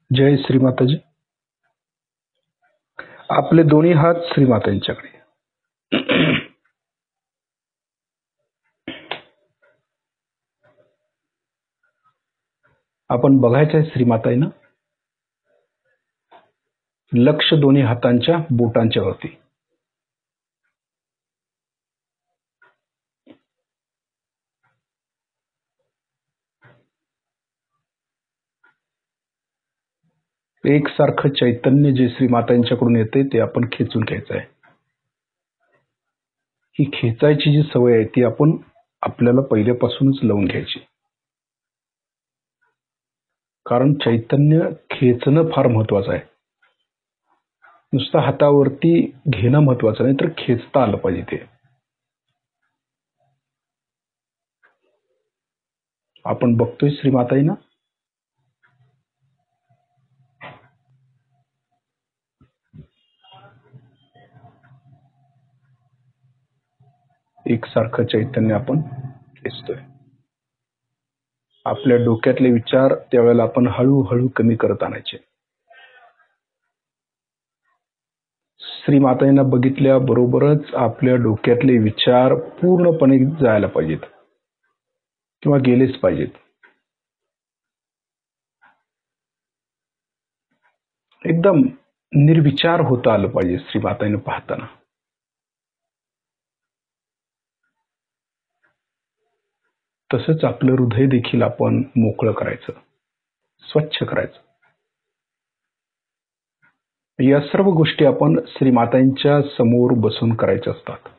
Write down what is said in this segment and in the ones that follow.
जय श्रीमाताजी. आपले दोन्ही हात श्रीमातांच्याकडे. आपण बघायचं आहे श्रीमाताईनं लक्ष दोन्ही हातांच्या बोटांच्या वरती. एकसारखं चैतन्य जे श्रीमातांच्याकडून येते ते आपण खेचून घ्यायचं आहे. ही खेचायची जी सवय आहे ती आपण आपल्याला पहिल्यापासूनच लावून घ्यायची. कारण चैतन्य खेचणं फार महत्वाचं आहे. नुसतं हातावरती घेणं महत्वाचं नाही, तर खेचता आलं पाहिजे ते. आपण बघतोय श्रीमाताईनं एकसारखं चैतन्य आपण खेचतोय. आपल्या डोक्यातले विचार त्यावेळेला आपण हळूहळू कमी करत आणायचे. श्रीमाताईंना बघितल्याबरोबरच आपल्या डोक्यातले विचार पूर्णपणे जायला पाहिजेत किंवा गेलेच पाहिजेत. एकदम निर्विचार होता आलं पाहिजे श्रीमाताईंना पाहताना. तसंच आपलं हृदय देखील आपण मोकळं करायचं, स्वच्छ करायचं. या सर्व गोष्टी आपण श्रीमातांच्या समोर बसून करायच्या असतात.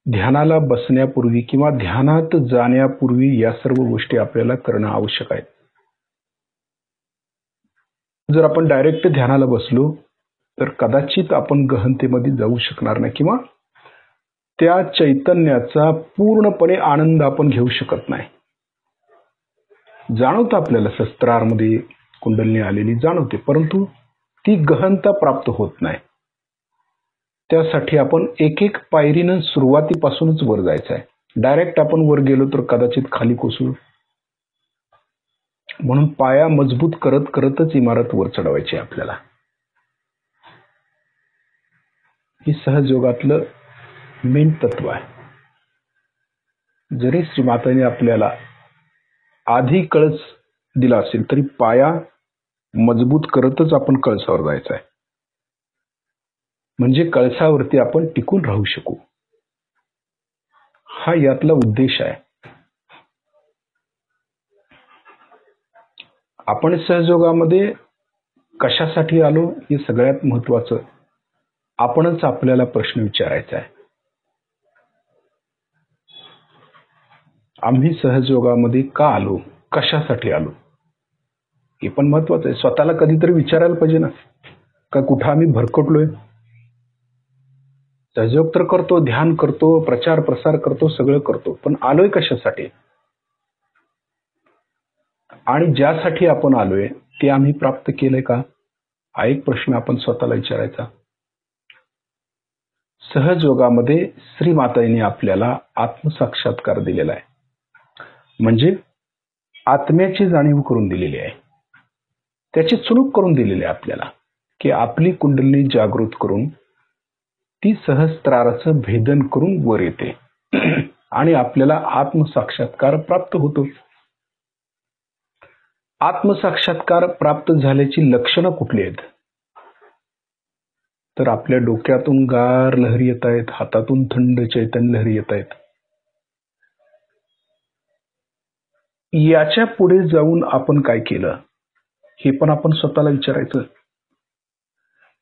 ध्यानाला बसण्यापूर्वी किंवा ध्यानात जाण्यापूर्वी या सर्व गोष्टी आपल्याला करणं आवश्यक आहे. जर आपण डायरेक्ट ध्यानाला बसलो तर कदाचित आपण गहनतेमध्ये जाऊ शकणार नाही किंवा त्या चैतन्याचा पूर्णपणे आनंद आपण घेऊ शकत नाही. जाणवतं आपल्याला शस्त्रामध्ये कुंडलिनी आलेली जाणवते, परंतु ती गहनता प्राप्त होत नाही. त्यासाठी आपण एक एक पायरीनं सुरुवातीपासूनच वर जायचं आहे. डायरेक्ट आपण वर गेलो तर कदाचित खाली कोसळू. म्हणून पाया मजबूत करत करतच इमारत वर चढवायची आपल्याला. ही सहजयोगातलं मेन तत्व आहे. जरी श्रीमातांनी आपल्याला आधी कळस दिला असेल तरी पाया मजबूत करतच आपण कळसावर जायचं आहे. म्हणजे कळसावरती आपण टिकून राहू शकू. हा यातला उद्देश आहे. आपण सहजयोगामध्ये कशासाठी आलो हे सगळ्यात महत्वाचं आपणच आपल्याला प्रश्न विचारायचा आहे. आम्ही सहजयोगामध्ये का आलो, कशासाठी आलो हे पण महत्वाचं आहे. स्वतःला कधीतरी विचारायला पाहिजे ना, का कुठं आम्ही भरकटलोय. सहजयोग तर करतो, ध्यान करतो, प्रचार प्रसार करतो, सगळं करतो, पण आलोय कशासाठी आणि ज्यासाठी आपण आलोय ते आम्ही प्राप्त केलंय का, हा एक प्रश्न आपण स्वतःला विचारायचा. सहजयोगामध्ये श्रीमातांनी आपल्याला आत्मसाक्षात्कार दिलेला आहे. म्हणजे आत्म्याची जाणीव करून दिलेली आहे. त्याची चुणूक करून दिलेली आहे आपल्याला, की आपली कुंडलिनी जागृत करून ती सहस्त्राराचं भेदन करून वर येते आणि आपल्याला आत्मसाक्षात्कार प्राप्त होतो. आत्मसाक्षात्कार प्राप्त झाल्याची लक्षणं कुठली आहेत, तर आपल्या डोक्यातून गार लहरी येत आहेत, हातातून थंड चैतन्य लहरी येत आहेत. याच्या पुढे जाऊन आपण काय केलं हे पण आपण स्वतःला विचारायचं.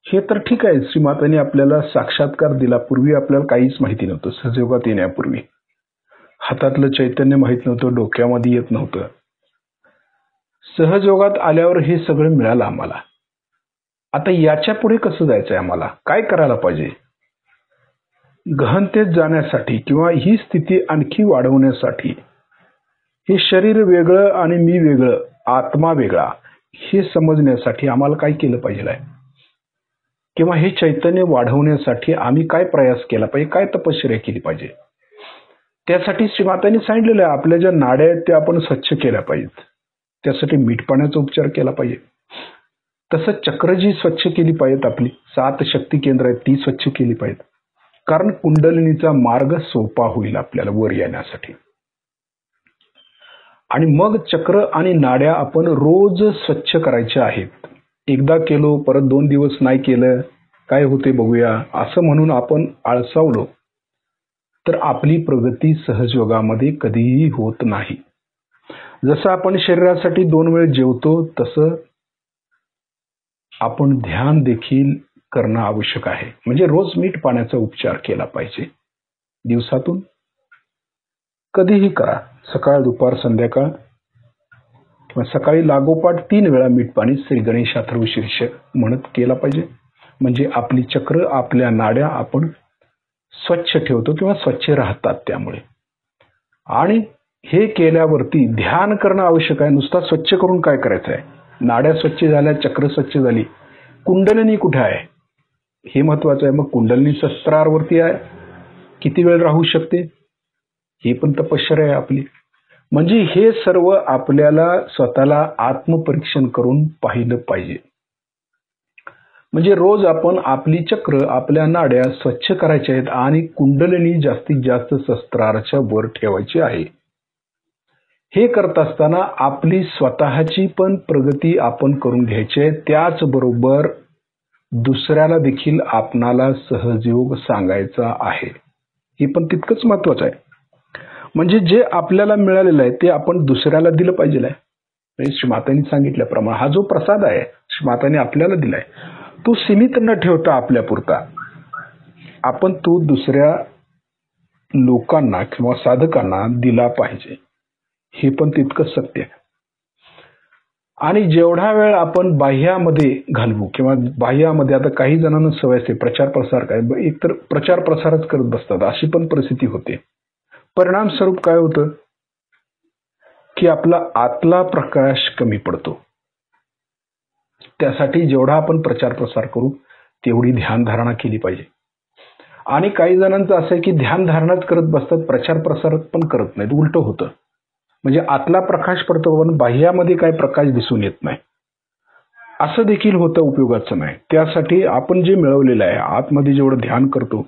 हे तर ठीक आहे, श्रीमातांनी आपल्याला साक्षात्कार दिला. पूर्वी आपल्याला काहीच माहिती नव्हतं. सहजयोगात येण्यापूर्वी हातातलं चैतन्य माहित नव्हतं, डोक्यामध्ये येत नव्हतं. सहजयोगात आल्यावर हे सगळं मिळालं आम्हाला. आता याच्या पुढे कसं जायचंय, आम्हाला काय करायला पाहिजे. गहनतेत जाण्यासाठी किंवा ही स्थिती आणखी वाढवण्यासाठी, हे शरीर वेगळं आणि मी वेगळं, आत्मा वेगळा हे समजण्यासाठी आम्हाला काय केलं पाहिजे आहे, किंवा हे चैतन्य वाढवण्यासाठी आम्ही काय प्रयास केला पाहिजे, काय तपश्चर्या केली पाहिजे. त्यासाठी श्रीमातांनी सांगितलेलं आहे, आपल्या ज्या नाड्या आहेत त्या आपण स्वच्छ केल्या पाहिजेत. त्यासाठी मीठ पाण्याचा उपचार केला पाहिजे. तसं चक्र जी स्वच्छ केली पाहिजेत, आपली 7 शक्ती केंद्र आहेत ती स्वच्छ केली पाहिजेत, कारण कुंडलिनीचा मार्ग सोपा होईल आपल्याला वर येण्यासाठी. आणि मग चक्र आणि नाड्या आपण रोज स्वच्छ करायच्या आहेत. एकदा केलो परत 2 दिवस नाही केलं, काय होते बघूया असं म्हणून आपण आळसावलो तर आपली प्रगती सहजयोगामध्ये कधीही होत नाही. जसं आपण शरीरासाठी 2 वेळ जेवतो तसं आपण ध्यान देखील करणं आवश्यक आहे. म्हणजे रोज मीठ पाण्याचा उपचार केला पाहिजे. दिवसातून कधीही करा, सकाळ दुपार संध्याकाळ किंवा सकाळी लागोपाठ 3 वेळा मीठ पाणी श्री गणेश अथर्व शीर्ष म्हणत केला पाहिजे. म्हणजे आपली चक्र आपल्या नाड्या आपण स्वच्छ ठेवतो किंवा स्वच्छ राहतात त्यामुळे. आणि हे केल्यावरती ध्यान करणं आवश्यक आहे. नुसता स्वच्छ करून काय करायचं आहे? नाड्या स्वच्छ झाल्या, चक्र स्वच्छ झाली, कुंडलिनी कुठे आहे हे महत्वाचं आहे. मग कुंडलिनी शस्त्रावरती आहे, किती वेळ राहू शकते ही पण तपश्चर्या आहे आपली. म्हणजे हे सर्व आपल्याला स्वतःला आत्मपरीक्षण करून पाहिलं पाहिजे. म्हणजे रोज आपण आपली चक्र आपल्या नाड्या स्वच्छ करायच्या आहेत आणि कुंडलिनी जास्तीत जास्त शस्त्राच्या वर ठेवायची आहे. हे करत असताना आपली स्वतःची पण प्रगती आपण करून घ्यायची आहे. त्याचबरोबर दुसऱ्याला देखील आपणाला सहजयोग सांगायचा आहे. हे पण तितकंच महत्वाचं आहे. म्हणजे जे आपल्याला मिळालेलं आहे ते आपण दुसऱ्याला दिलं पाहिजे. श्री मातांनी सांगितल्याप्रमाणे हा जो प्रसाद आहे श्री मातांनी आपल्याला दिलाय तो सीमित न ठेवता आपल्यापुरता आपण तो दुसऱ्या लोकांना किंवा साधकांना दिला पाहिजे. हे पण तितकंच सत्य आहे. आणि जेवढा वेळ आपण बाह्यामध्ये घालवू किंवा बाह्यामध्ये, आता काही जणांना सवय असते प्रचार प्रसार, काय एकतर प्रचार प्रसारच करत बसतात, अशी पण परिस्थिती होते. परिणाम स्वरूप काय होतं की आपला आतला प्रकाश कमी पडतो. त्यासाठी जेवढा आपण प्रचार प्रसार करू तेवढी ध्यानधारणा केली पाहिजे. आणि काही जणांचं असं आहे की ध्यानधारणाच करत बसतात, प्रचार प्रसार पण करत नाहीत, उलट होतं. म्हणजे आतला प्रकाश पडतो पण बाह्यामध्ये काय प्रकाश दिसून येत नाही, असं देखील होतं, उपयोगाचं नाही. त्यासाठी आपण जे मिळवलेलं आहे आतमध्ये जेवढं ध्यान करतो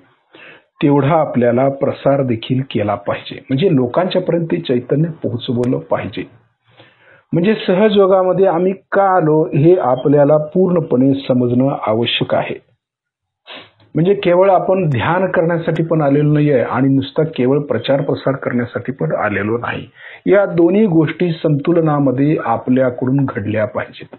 तेवढा आपल्याला प्रसार देखील केला पाहिजे. म्हणजे लोकांच्या पर्यंत ते चैतन्य पोहोचवलं पाहिजे. म्हणजे सहजयोगामध्ये आम्ही का आलो हे आपल्याला पूर्णपणे समजणं आवश्यक आहे. म्हणजे केवळ आपण ध्यान करण्यासाठी पण आलेलो नाही आहे आणि नुसता केवळ प्रचार प्रसार करण्यासाठी पण आलेलो नाही. या दोन्ही गोष्टी संतुलनामध्ये आपल्याकडून घडल्या पाहिजेत.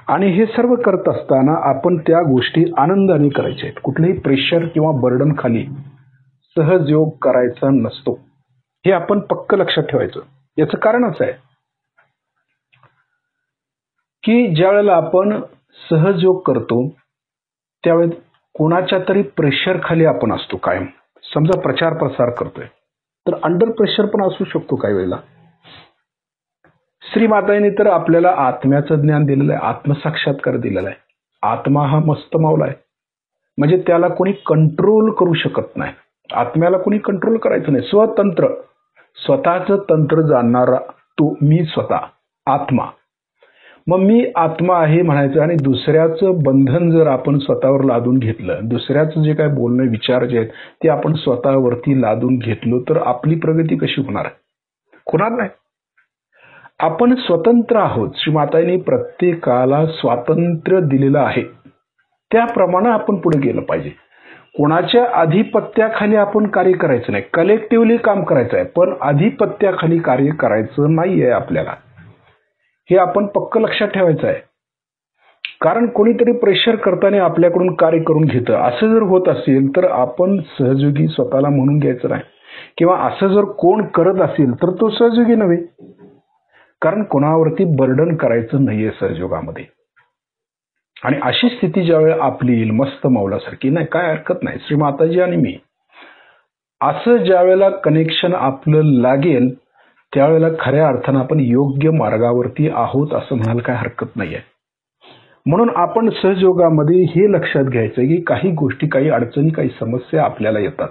आणि हे सर्व करत असताना आपण त्या गोष्टी आनंदाने करायच्या आहेत. कुठलेही प्रेशर किंवा बर्डन खाली सहजयोग करायचा नसतो. हे आपण पक्क लक्षात ठेवायचं. याचं कारण असं आहे की ज्या वेळेला आपण सहजयोग करतो त्यावेळेस कोणाच्या तरी प्रेशर खाली आपण असतो कायम. समजा प्रचार प्रसार करतोय तर अंडर प्रेशर पण असू शकतो काही वेळेला. श्री मातांनी तर आपल्याला आत्म्याचं ज्ञान दिलेलं आहे, आत्मसाक्षात्कार दिलेला आहे. आत्मा हा मस्त मावला आहे. म्हणजे त्याला कोणी कंट्रोल करू शकत नाही. आत्म्याला कोणी कंट्रोल करायचं नाही. स्वतंत्र, स्वतःचं तंत्र जाणणारा तो मी स्वतः आत्मा. मग मी आत्मा आहे म्हणायचं आणि दुसऱ्याचं बंधन जर आपण स्वतःवर लादून घेतलं, दुसऱ्याचं जे काय बोलणं विचार जे आहेत ते आपण स्वतःवरती लादून घेतलो तर आपली प्रगती कशी होणार? होणार नाही. आपण स्वतंत्र आहोत. श्री मातांनी प्रत्येकाला स्वातंत्र्य दिलेलं आहे. त्याप्रमाणे आपण पुढे गेलं पाहिजे. कोणाच्या आधिपत्याखाली आपण कार्य करायचं नाही. कलेक्टिव्हली काम करायचं आहे पण आधिपत्याखाली कार्य करायचं नाहीये आपल्याला. हे आपण पक्क लक्षात ठेवायचं आहे. कारण कोणीतरी प्रेशर करताना आपल्याकडून कार्य करून घेतं असं जर होत असेल तर आपण सहयोगी स्वतःला म्हणून घ्यायचं नाही. किंवा असं जर कोण करत असेल तर तो सहयोगी नव्हे. कारण कोणावरती बर्डन करायचं नाहीये सहयोगामध्ये. आणि अशी स्थिती ज्यावेळेला आपली येईल मस्त माऊलासारखी, नाही काय हरकत नाही श्री माताजी आणि मी, असं ज्यावेळेला कनेक्शन आपलं लागेल त्यावेळेला खऱ्या अर्थानं आपण योग्य मार्गावरती आहोत असं म्हणायला काय हरकत नाहीये. म्हणून आपण सहयोगामध्ये हे लक्षात घ्यायचं की काही गोष्टी, काही अडचणी, काही समस्या आपल्याला येतात.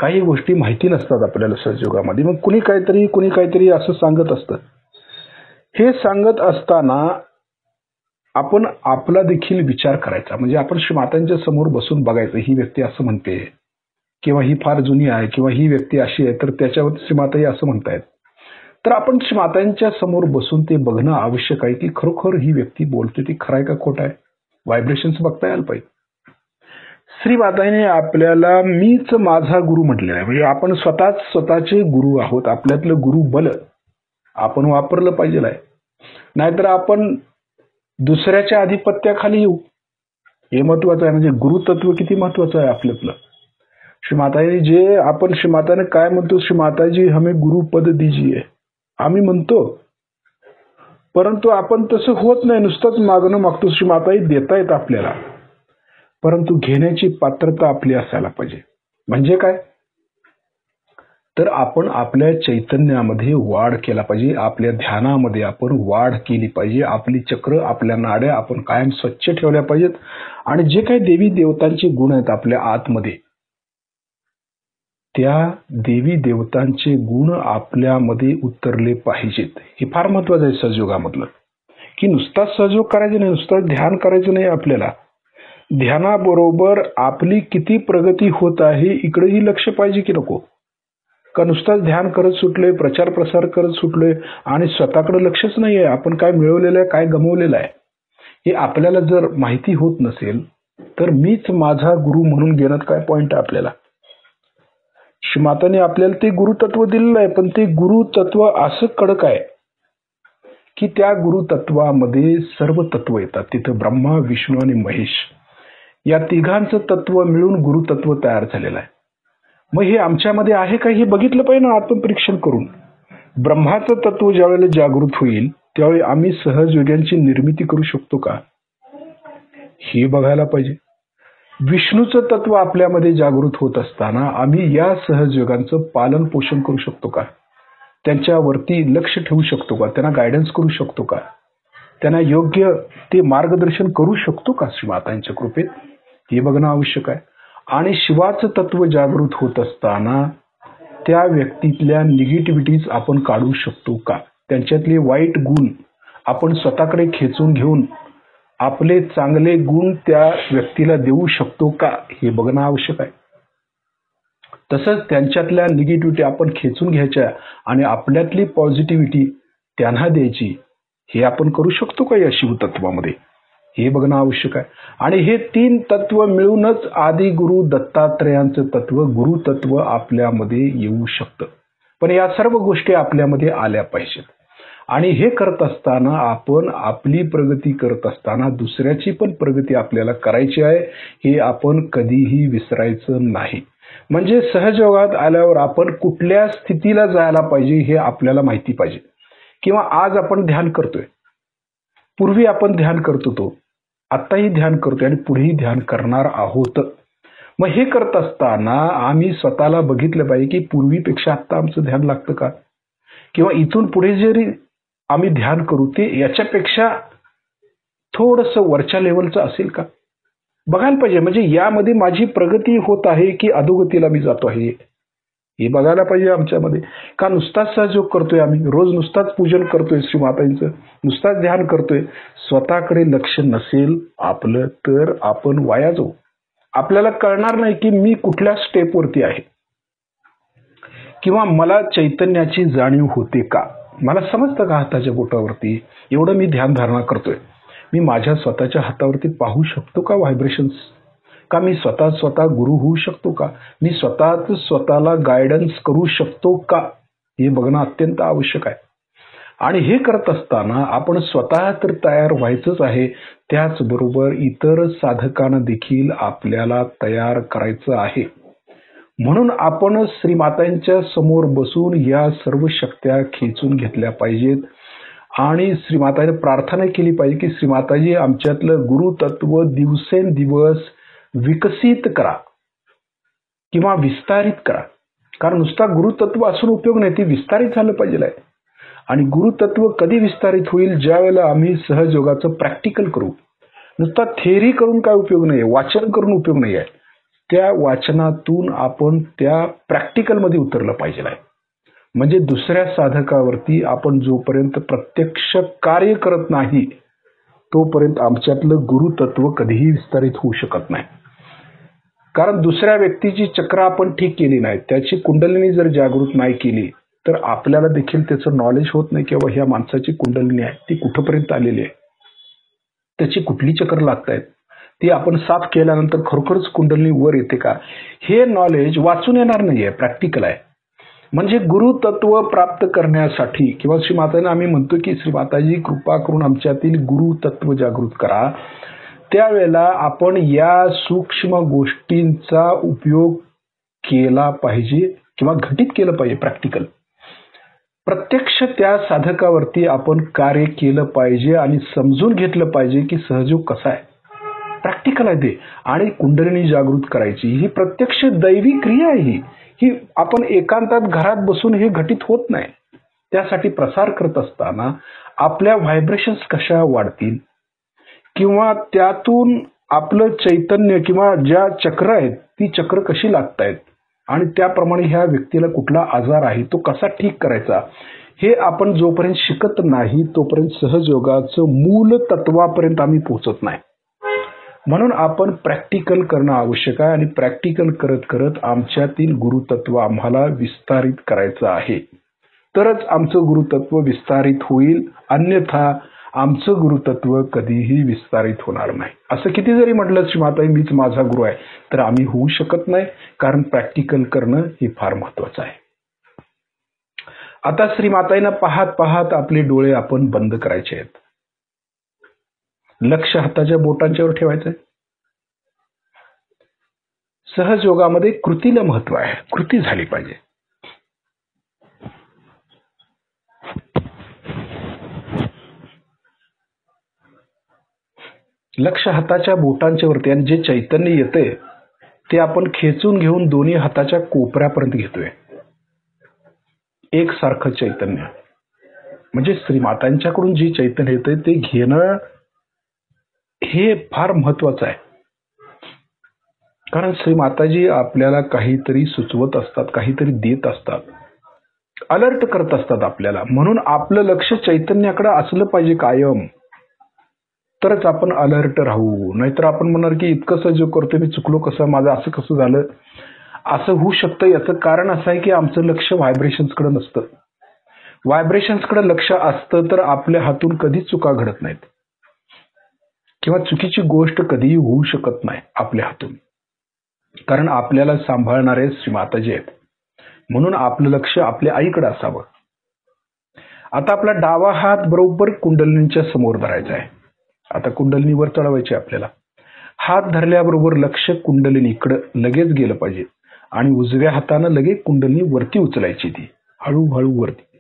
काही गोष्टी माहिती नसतात आपल्याला सहयोगामध्ये. मग कुणी काहीतरी असं सांगत असतं हे सांगत असताना आपण आपला देखील विचार करायचा. म्हणजे आपण श्रीमातांच्या समोर बसून बघायचं, ही व्यक्ती असं म्हणते किंवा ही फार जुनी आहे किंवा ही व्यक्ती अशी आहे, तर त्याच्यावर श्रीमाताही असं म्हणतायत. तर आपण श्रीमातांच्या समोर बसून ते बघणं आवश्यक आहे की खरोखर ही व्यक्ती बोलते ती खरं आहे का खोटं आहे. व्हायब्रेशन्स बघता यायला पाहिजे. श्रीमाताने आपल्याला मीच माझा गुरु म्हटलेला आहे. म्हणजे आपण स्वतःचे गुरु आहोत. आपल्यातलं गुरु बल आपण वापरलं पाहिजे आहे. नाहीतर आपण दुसऱ्याच्या आधिपत्याखाली येऊ. हे महत्वाचं आहे. म्हणजे गुरुतत्व किती महत्वाचं आहे आपल्यातलं. श्रीमाताजी जे आपण श्रीमाताने काय म्हणतो, श्रीमाताजी हमें गुरुपद दीजिए आम्ही म्हणतो, परंतु आपण तसं होत नाही. नुसतंच मागणं मागतो. श्रीमाताजी देतायत आपल्याला, परंतु घेण्याची पात्रता आपली असायला पाहिजे. म्हणजे काय, तर आपण आपल्या चैतन्यामध्ये वाढ केला पाहिजे. आपल्या ध्यानामध्ये आपण वाढ केली पाहिजे. आपली चक्र, आपल्या नाड्या आपण कायम स्वच्छ ठेवल्या पाहिजेत. आणि जे काही देवी देवतांचे गुण आहेत आपल्या आतमध्ये, त्या देवी देवतांचे गुण आपल्यामध्ये उतरले पाहिजेत. हे फार महत्वाचं आहे सहयोगामधलं. की नुसता सहयोग करायचं नाही, नुसतं ध्यान करायचं नाही. आपल्याला ध्यानाबरोबर आपली किती प्रगती होत आहे इकडेही लक्ष पाहिजे की नको. का नुसताच ध्यान करत सुटलोय, प्रचार प्रसार करत सुटलोय आणि स्वतःकडे लक्षच नाही आहे. आपण काय मिळवलेलं आहे, काय गमवलेलं आहे, हे आपल्याला जर माहिती होत नसेल तर मीच माझा गुरु म्हणून घेण्यात काय पॉइंट आहे आपल्याला. श्रीमाताने आपल्याला ते गुरुतत्व दिलेलं आहे, पण ते गुरुतत्व असं कडक आहे की त्या गुरुतत्वामध्ये सर्व तत्व येतात. तिथं ब्रह्मा, विष्णू आणि महेश या तिघांचं तत्व मिळून गुरुतत्व तयार झालेलं आहे. मग हे आमच्यामध्ये आहे का हे बघितलं पाहिजे ना आत्मपरीक्षण करून. ब्रह्माचं तत्व ज्यावेळेला जागृत होईल त्यावेळी आम्ही सहजयोग्यांची निर्मिती करू शकतो का हे बघायला पाहिजे. विष्णूचं तत्व आपल्यामध्ये जागृत होत असताना आम्ही या सहजयोगांचं पालन पोषण करू शकतो का, त्यांच्यावरती लक्ष ठेवू शकतो का, त्यांना गायडन्स करू शकतो का, त्यांना योग्य ते मार्गदर्शन करू शकतो का श्रीमातांच्या कृपेत, हे बघणं आवश्यक आहे. आणि शिवाचं तत्व जागृत होत असताना त्या व्यक्तीतल्या निगेटिव्हिटीज आपण काढू शकतो का, त्यांच्यातले वाईट गुण आपण स्वतःकडे खेचून घेऊन आपले चांगले गुण त्या व्यक्तीला देऊ शकतो का हे बघणं आवश्यक आहे. तसंच त्यांच्यातल्या निगेटिव्हिटी आपण खेचून घ्यायच्या आणि आपल्यातली पॉझिटिव्हिटी त्यांना द्यायची, हे आपण करू शकतो का या शिवतत्वामध्ये, हे बघणं आवश्यक आहे. आणि हे तीन तत्व मिळूनच आदि गुरु दत्तात्रेयांचं तत्व गुरुतत्व आपल्यामध्ये येऊ शकतं. पण या सर्व गोष्टी आपल्यामध्ये आल्या पाहिजेत. आणि हे करत असताना आपण आपली प्रगती करत असताना दुसऱ्याची पण प्रगती आपल्याला करायची आहे, हे आपण कधीही विसरायचं नाही. म्हणजे सहजयोगात आल्यावर आपण कुठल्या स्थितीला जायला पाहिजे हे आपल्याला माहिती पाहिजे. किंवा आज आपण ध्यान करतोय, पूर्वी आपण ध्यान करत होतो, आत्ताही ध्यान करतोय आणि पुढेही ध्यान करणार आहोत. मग हे करत असताना आम्ही स्वतःला बघितलं पाहिजे की पूर्वीपेक्षा आत्ता आमचं ध्यान लागतं का, किंवा इथून पुढे जरी आम्ही ध्यान करू ते याच्यापेक्षा थोडंसं वरच्या लेवलचं असेल का, बघायला पाहिजे. म्हणजे यामध्ये माझी प्रगती होत आहे की अधोगतीला मी जातो आहे हे बघायला पाहिजे आमच्यामध्ये. का नुसताच सहयोग करतोय आम्ही, रोज नुसताच पूजन करतोय श्रीमातांचं, नुसताच ध्यान करतोय, स्वतःकडे लक्ष नसेल आपलं तर आपण वाया जाऊ. आपल्याला कळणार नाही की मी कुठल्या स्टेपवरती आहे, किंवा मला चैतन्याची जाणीव होते का, मला समजतं का हाताच्या बोटावरती एवढं मी ध्यानधारणा करतोय, मी माझ्या स्वतःच्या हातावरती पाहू शकतो का व्हायब्रेशन्स, का मी स्वतः गुरु होऊ शकतो का, मी स्वतःला गायडन्स करू शकतो का, हे बघणं अत्यंत आवश्यक आहे. आणि हे करत असताना आपण स्वतः तर तयार व्हायचंच आहे, त्याचबरोबर इतर साधकांना देखील आपल्याला तयार करायचं आहे. म्हणून आपण श्रीमातांच्या समोर बसून या सर्व शक्त्या खेचून घेतल्या पाहिजेत आणि श्रीमाताने प्रार्थना केली पाहिजे की श्रीमाताजी आमच्यातलं गुरुतत्व दिवसेंदिवस विकसित करा किंवा विस्तारित करा. कारण नुसता गुरुतत्व असून उपयोग नाही, ते विस्तारित झालं पाहिजे आहे. आणि गुरुतत्व कधी विस्तारित होईल, ज्या वेळेला आम्ही सहजयोगाचं प्रॅक्टिकल करू. नुसता थेअरी करून काय उपयोग नाही, वाचन करून उपयोग नाही आहे. त्या वाचनातून आपण त्या प्रॅक्टिकलमध्ये उतरलं पाहिजे आहे. म्हणजे दुसऱ्या साधकावरती आपण जोपर्यंत प्रत्यक्ष कार्य करत नाही तोपर्यंत आमच्यातलं गुरुतत्व कधीही विस्तारित होऊ शकत नाही. कारण दुसऱ्या व्यक्तीची चक्र आपण ठीक केली नाही, त्याची कुंडलिनी जर जागृत नाही केली तर आपल्याला देखील त्याचं नॉलेज होत नाही किंवा ह्या माणसाची कुंडलिनी आहे ती कुठपर्यंत आलेली आहे, त्याची कुठली चक्र लागतायत, ती आपण साफ केल्यानंतर खरोखरच कुंडलिनी वर येते का, हे नॉलेज वाचून येणार नाहीये, प्रॅक्टिकल आहे. म्हणजे गुरुतत्व प्राप्त करण्यासाठी किंवा श्री मातांना आम्ही म्हणतो की श्री माताजी कृपा करून आमच्यातील गुरुतत्व जागृत करा, त्यावेळेला आपण या सूक्ष्म गोष्टींचा उपयोग केला पाहिजे किंवा घटित केलं पाहिजे. प्रॅक्टिकल प्रत्यक्ष त्या साधकावरती आपण कार्य केलं पाहिजे आणि समजून घेतलं पाहिजे की सहयोग कसा आहे. प्रॅक्टिकल आहे ते. आणि कुंडलिनी जागृत करायची ही प्रत्यक्ष दैवी क्रिया आहे. ही आपण एकांतात घरात बसून हे घटित होत नाही. त्यासाठी प्रसार करत असताना आपल्या व्हायब्रेशन्स कशा वाढतील किंवा त्यातून आपलं चैतन्य किंवा ज्या चक्र आहेत ती चक्र कशी लागतायत आणि त्याप्रमाणे ह्या व्यक्तीला कुठला आजार आहे तो कसा ठीक करायचा, हे आपण जोपर्यंत शिकत नाही तोपर्यंत सहजयोगाचं मूल तत्वापर्यंत आम्ही पोहोचत नाही. म्हणून आपण प्रॅक्टिकल करणं आवश्यक आहे आणि प्रॅक्टिकल करत करत आमच्यातील गुरुतत्व आम्हाला विस्तारित करायचं आहे, तरच आमचं गुरुतत्व विस्तारित होईल. अन्यथा आमचं गुरुतत्व कधीही विस्तारित होणार नाही. असं किती जरी म्हटलं श्रीमाताई मीच माझा गुरु आहे तर आम्ही होऊ शकत नाही, कारण प्रॅक्टिकल करणं हे फार महत्वाचं आहे. आता श्रीमाताईंना पाहत पाहत आपले डोळे आपण बंद करायचे आहेत. लक्ष हाताच्या बोटांच्यावर ठेवायचं आहे. सहजयोगामध्ये कृतीला महत्व आहे, कृती झाली पाहिजे. लक्ष हाताच्या बोटांच्या वरती आणि जे चैतन्य येते ते आपण खेचून घेऊन दोन्ही हाताच्या कोपऱ्यापर्यंत घेतोय. एकसारखं चैतन्य म्हणजे श्रीमातांच्याकडून जे चैतन्य येते ते घेणं हे फार महत्वाचं आहे. कारण श्रीमाताजी आपल्याला काहीतरी सुचवत असतात, काहीतरी देत असतात, अलर्ट करत असतात आपल्याला. म्हणून आपलं लक्ष चैतन्याकडे असलं पाहिजे कायम, तरच आपण अलर्ट राहू. नाहीतर आपण म्हणणार की इतकं सहयोग करतोय मी चुकलो कसं, माझं असं कसं झालं. असं होऊ शकतं. याचं कारण असं आहे की आमचं लक्ष व्हायब्रेशन्सकडे नसतं. व्हायब्रेशन्सकडे लक्ष असतं तर आपल्या हातून कधीच चुका घडत नाहीत किंवा चुकीची गोष्ट कधीही होऊ शकत नाही आपल्या हातून, कारण आपल्याला सांभाळणारे श्रीमाताजी आहेत. म्हणून आपलं लक्ष आपल्या आईकडे असावं. आता आपला डावा हात बरोबर कुंडलिनीच्या समोर धरायचा आहे. आता कुंडलिनीवर चढवायची आपल्याला. हात धरल्याबरोबर लक्ष कुंडलिनीकडे लगेच गेलं पाहिजे आणि उजव्या हातानं लगेच कुंडलिनी वरती उचलायची. ती हळूहळू वरती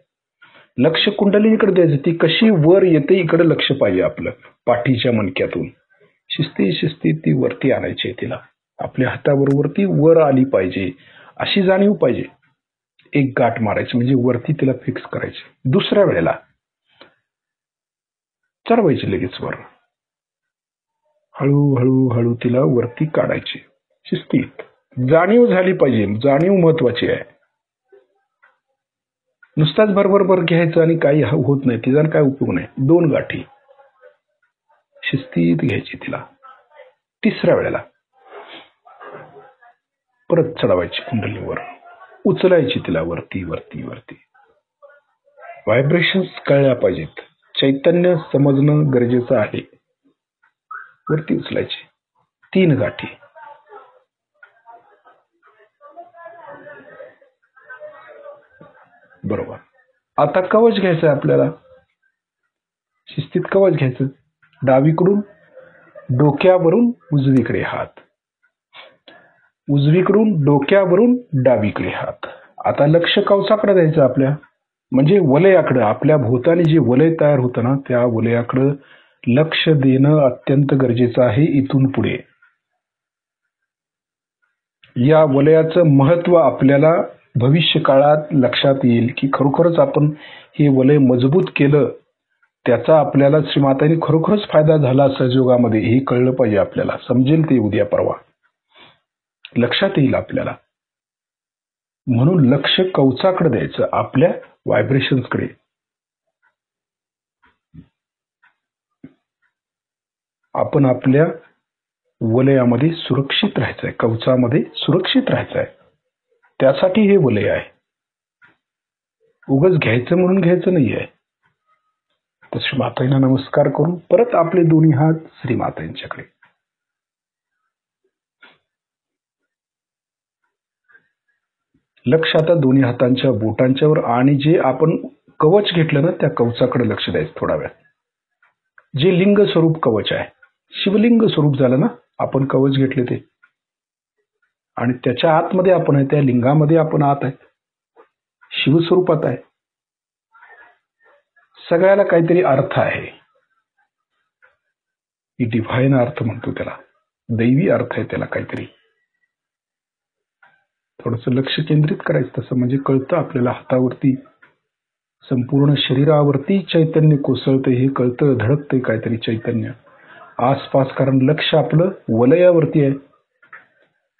लक्ष कुंडलिनीकडे द्यायचं. ती कशी वर येते इकडे लक्ष पाहिजे आपलं. पाठीच्या मणक्यातून शिस्ती शिस्ती ती वरती आणायची आहे. तिला आपल्या हाताबरोबर ती वर आली पाहिजे अशी जाणीव पाहिजे. एक गाठ मारायची म्हणजे वरती तिला फिक्स करायची. दुसऱ्या वेळेला चढवायची लगेच वर. हळूहळू हळू तिला वरती काढायची. शिस्तीत जाणीव झाली पाहिजे. जाणीव महत्वाची आहे. नुसताच भरभर घ्यायचं आणि काही होत नाही, तिचा काय उपयोग नाही. 2 गाठी शिस्तीत घ्यायची तिला. तिसऱ्या वेळेला परत चढवायची कुंडलीवर, उचलायची तिला वरती वरती वरती. व्हायब्रेशन्स कळल्या पाहिजेत. चैतन्य समजणं गरजेचं आहे. वरती उचलायची 3 गाठी. बरोबर. आता कवच घ्यायचं आहे आपल्याला. शिस्तीत कवच घ्यायचं. डावीकडून डोक्यावरून उजवीकडे हात, उजवीकडून डोक्यावरून डावीकडे हात. आता लक्ष कवचाकडे द्यायचं आपल्या, म्हणजे वलयाकडे. आपल्या भोवताली जे वलय तयार होतं ना त्या वलयाकडे लक्ष देणं अत्यंत गरजेचं आहे. इथून पुढे या वलयाचं महत्व आपल्याला भविष्य काळात लक्षात येईल की खरोखरच आपण हे वलय मजबूत केलं, त्याचा आपल्याला श्रीमातांनी खरोखरच फायदा झाला सहयोगामध्ये हे कळलं पाहिजे आपल्याला. समजेल ते उद्या परवा लक्षात येईल आपल्याला. म्हणून लक्ष कवचाकडे द्यायचं, आपल्या व्हायब्रेशन्सकडे. आपण आपल्या वलयामध्ये सुरक्षित राहायचंय, कवचामध्ये सुरक्षित राहायचंय. त्यासाठी हे वलय आहे. उगाच घ्यायचं म्हणून घ्यायचं नाहीये. तर श्रीमाताईंना नमस्कार करून परत आपले दोन्ही हात श्रीमाताईंच्याकडे. लक्ष आता दोन्ही हातांच्या बोटांच्यावर आणि जे आपण कवच घेतलं ना त्या कवचाकडे लक्ष द्यायचं थोडा वेळ. जे लिंग स्वरूप कवच आहे, शिवलिंग स्वरूप झालं ना आपण कवच घेतले ते, आणि त्याच्या आतमध्ये आपण आहे, त्या लिंगामध्ये आपण आत आहे, शिवस्वरूपात आहे. सगळ्याला काहीतरी अर्थ आहे. डिव्हाइन अर्थ म्हणतो त्याला, दैवी अर्थ आहे त्याला काहीतरी. थोडस लक्ष केंद्रित करायचं तसं, म्हणजे कळतं आपल्याला. हातावरती संपूर्ण शरीरावरती चैतन्य कोसळतं हे कळतं, धडकते काहीतरी चैतन्य आसपास. कारण लक्ष आपलं वलयावरती आहे,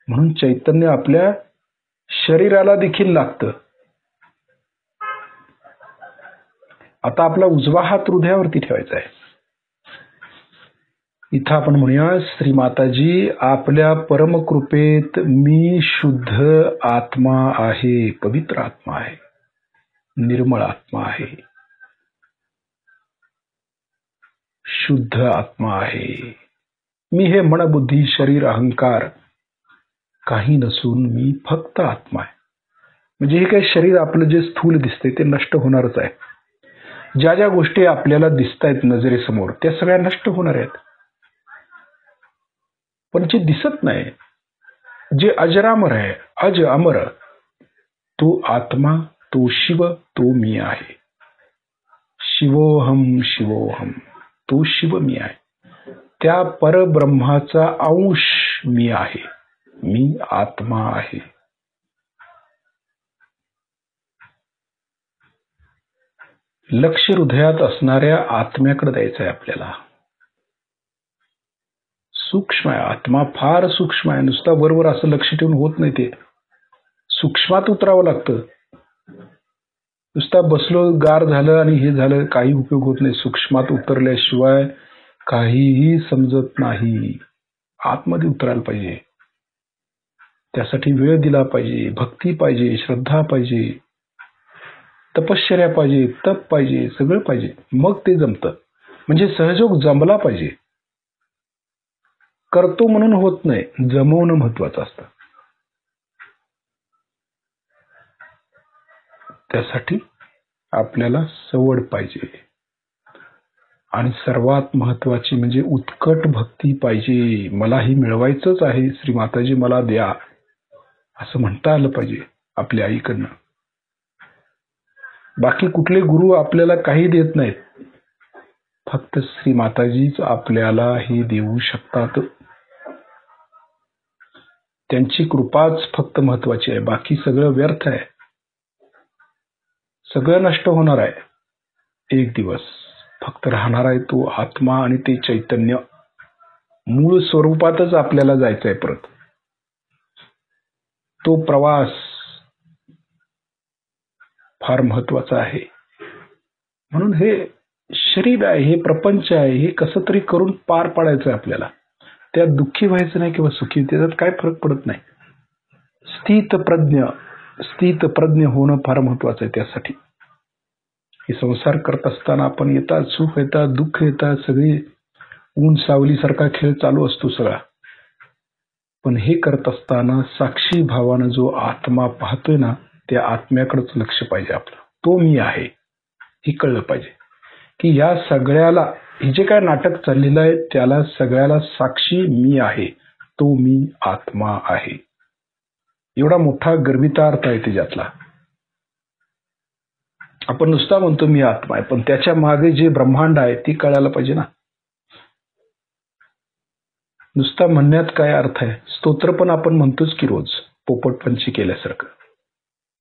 म्हणून चैतन्य आपल्या शरीराला देखील लागतं. आता आपला उजवा हात हृदयावरती ठेवायचा आहे. इथं आपण म्हणूया, श्रीमाताजी आपल्या परमकृपेत मी शुद्ध आत्मा आहे, पवित्र आत्मा आहे, निर्मळ आत्मा आहे, शुद्ध आत्मा आहे. मी हे मन बुद्धी शरीर अहंकार काही नसून मी फक्त आत्मा आहे. म्हणजे हे काही शरीर आपलं जे स्थूल दिसते ते नष्ट होणारच आहे. ज्या ज्या गोष्टी आपल्याला दिसत आहेत नजरेसमोर त्या सगळ्या नष्ट होणार आहेत. पण जे दिसत नाही, जे अजरामर आहे, अज अमर, तो आत्मा, तो शिव, तो मी आहे. शिवोहम शिवोहम, तो शिव मी आहे. त्या परब्रह्माचा अंश मी आहे, मी आत्मा आहे. लक्ष हृदयात असणाऱ्या आत्म्याकडे द्यायचं आहे आपल्याला. सूक्ष्म आहे आत्मा, फार सूक्ष्म आहे. नुसता वरवर असं लक्ष ठेवून होत नाही, ते सूक्ष्मात उतरावं लागतं. नुसता बसलो गार झालं आणि हे झालं काही उपयोग होत नाही. सूक्ष्मात उतरल्याशिवाय काहीही समजत नाही. आतमध्ये उतरायला पाहिजे, त्यासाठी वेळ दिला पाहिजे, भक्ती पाहिजे, श्रद्धा पाहिजे, तपश्चर्या पाहिजे, तप पाहिजे, सगळं पाहिजे, मग ते जमतं. म्हणजे सहयोग जमला पाहिजे. करतो म्हणून होत नाही, जमवणं महत्वाचं असतं. त्यासाठी आपल्याला सवड पाहिजे, आणि सर्वात महत्वाची म्हणजे उत्कट भक्ती पाहिजे. मला ही मिळवायचंच आहे, श्रीमाताजी मला द्या, असं म्हणता आलं पाहिजे आपल्या आईकडनं. बाकी कुठले गुरु आपल्याला काही देत नाहीत, फक्त श्रीमाताजीच आपल्याला हे देऊ शकतात. त्यांची कृपाच फक्त महत्वाची आहे, बाकी सगळं व्यर्थ आहे, सगळं नष्ट होणार आहे एक दिवस. फक्त राहणार आहे तो आत्मा आणि ते चैतन्य. मूळ स्वरूपातच आपल्याला जायचं आहे परत. तो प्रवास फार महत्वाचा आहे. म्हणून हे शरीर आहे, हे प्रपंच आहे, हे कसं तरी करून पार पाडायचं आहे आपल्याला. त्यात दुःखी व्हायचं नाही किंवा सुखी, त्याच्यात काय फरक पडत नाही. स्थित प्रज्ञ होणं फार महत्वाचं आहे. त्यासाठी हे संसार करत असताना आपण येतात, सुख येतात, दुःख येतात, सगळी ऊन सावली सारखा खेळ चालू असतो सगळा. पण हे करत असताना साक्षी भावानं जो आत्मा पाहतोय ना, त्या आत्म्याकडेच लक्ष पाहिजे आपलं. तो मी आहे हे कळलं पाहिजे, की या सगळ्याला, हे जे काय नाटक चाललेलं आहे त्याला सगळ्याला साक्षी मी आहे, तो मी आत्मा आहे. एवढा मोठा गर्भिता अर्थ आहे त्याच्यातला. आपण नुसता म्हणतो मी आत्मा आहे, पण त्याच्या मागे जे ब्रह्मांड आहे ते कळायला पाहिजे ना. नुसता म्हणण्यात काय अर्थ आहे. स्तोत्र पण आपण म्हणतोच की रोज, पोपटपंची केल्यासारखं,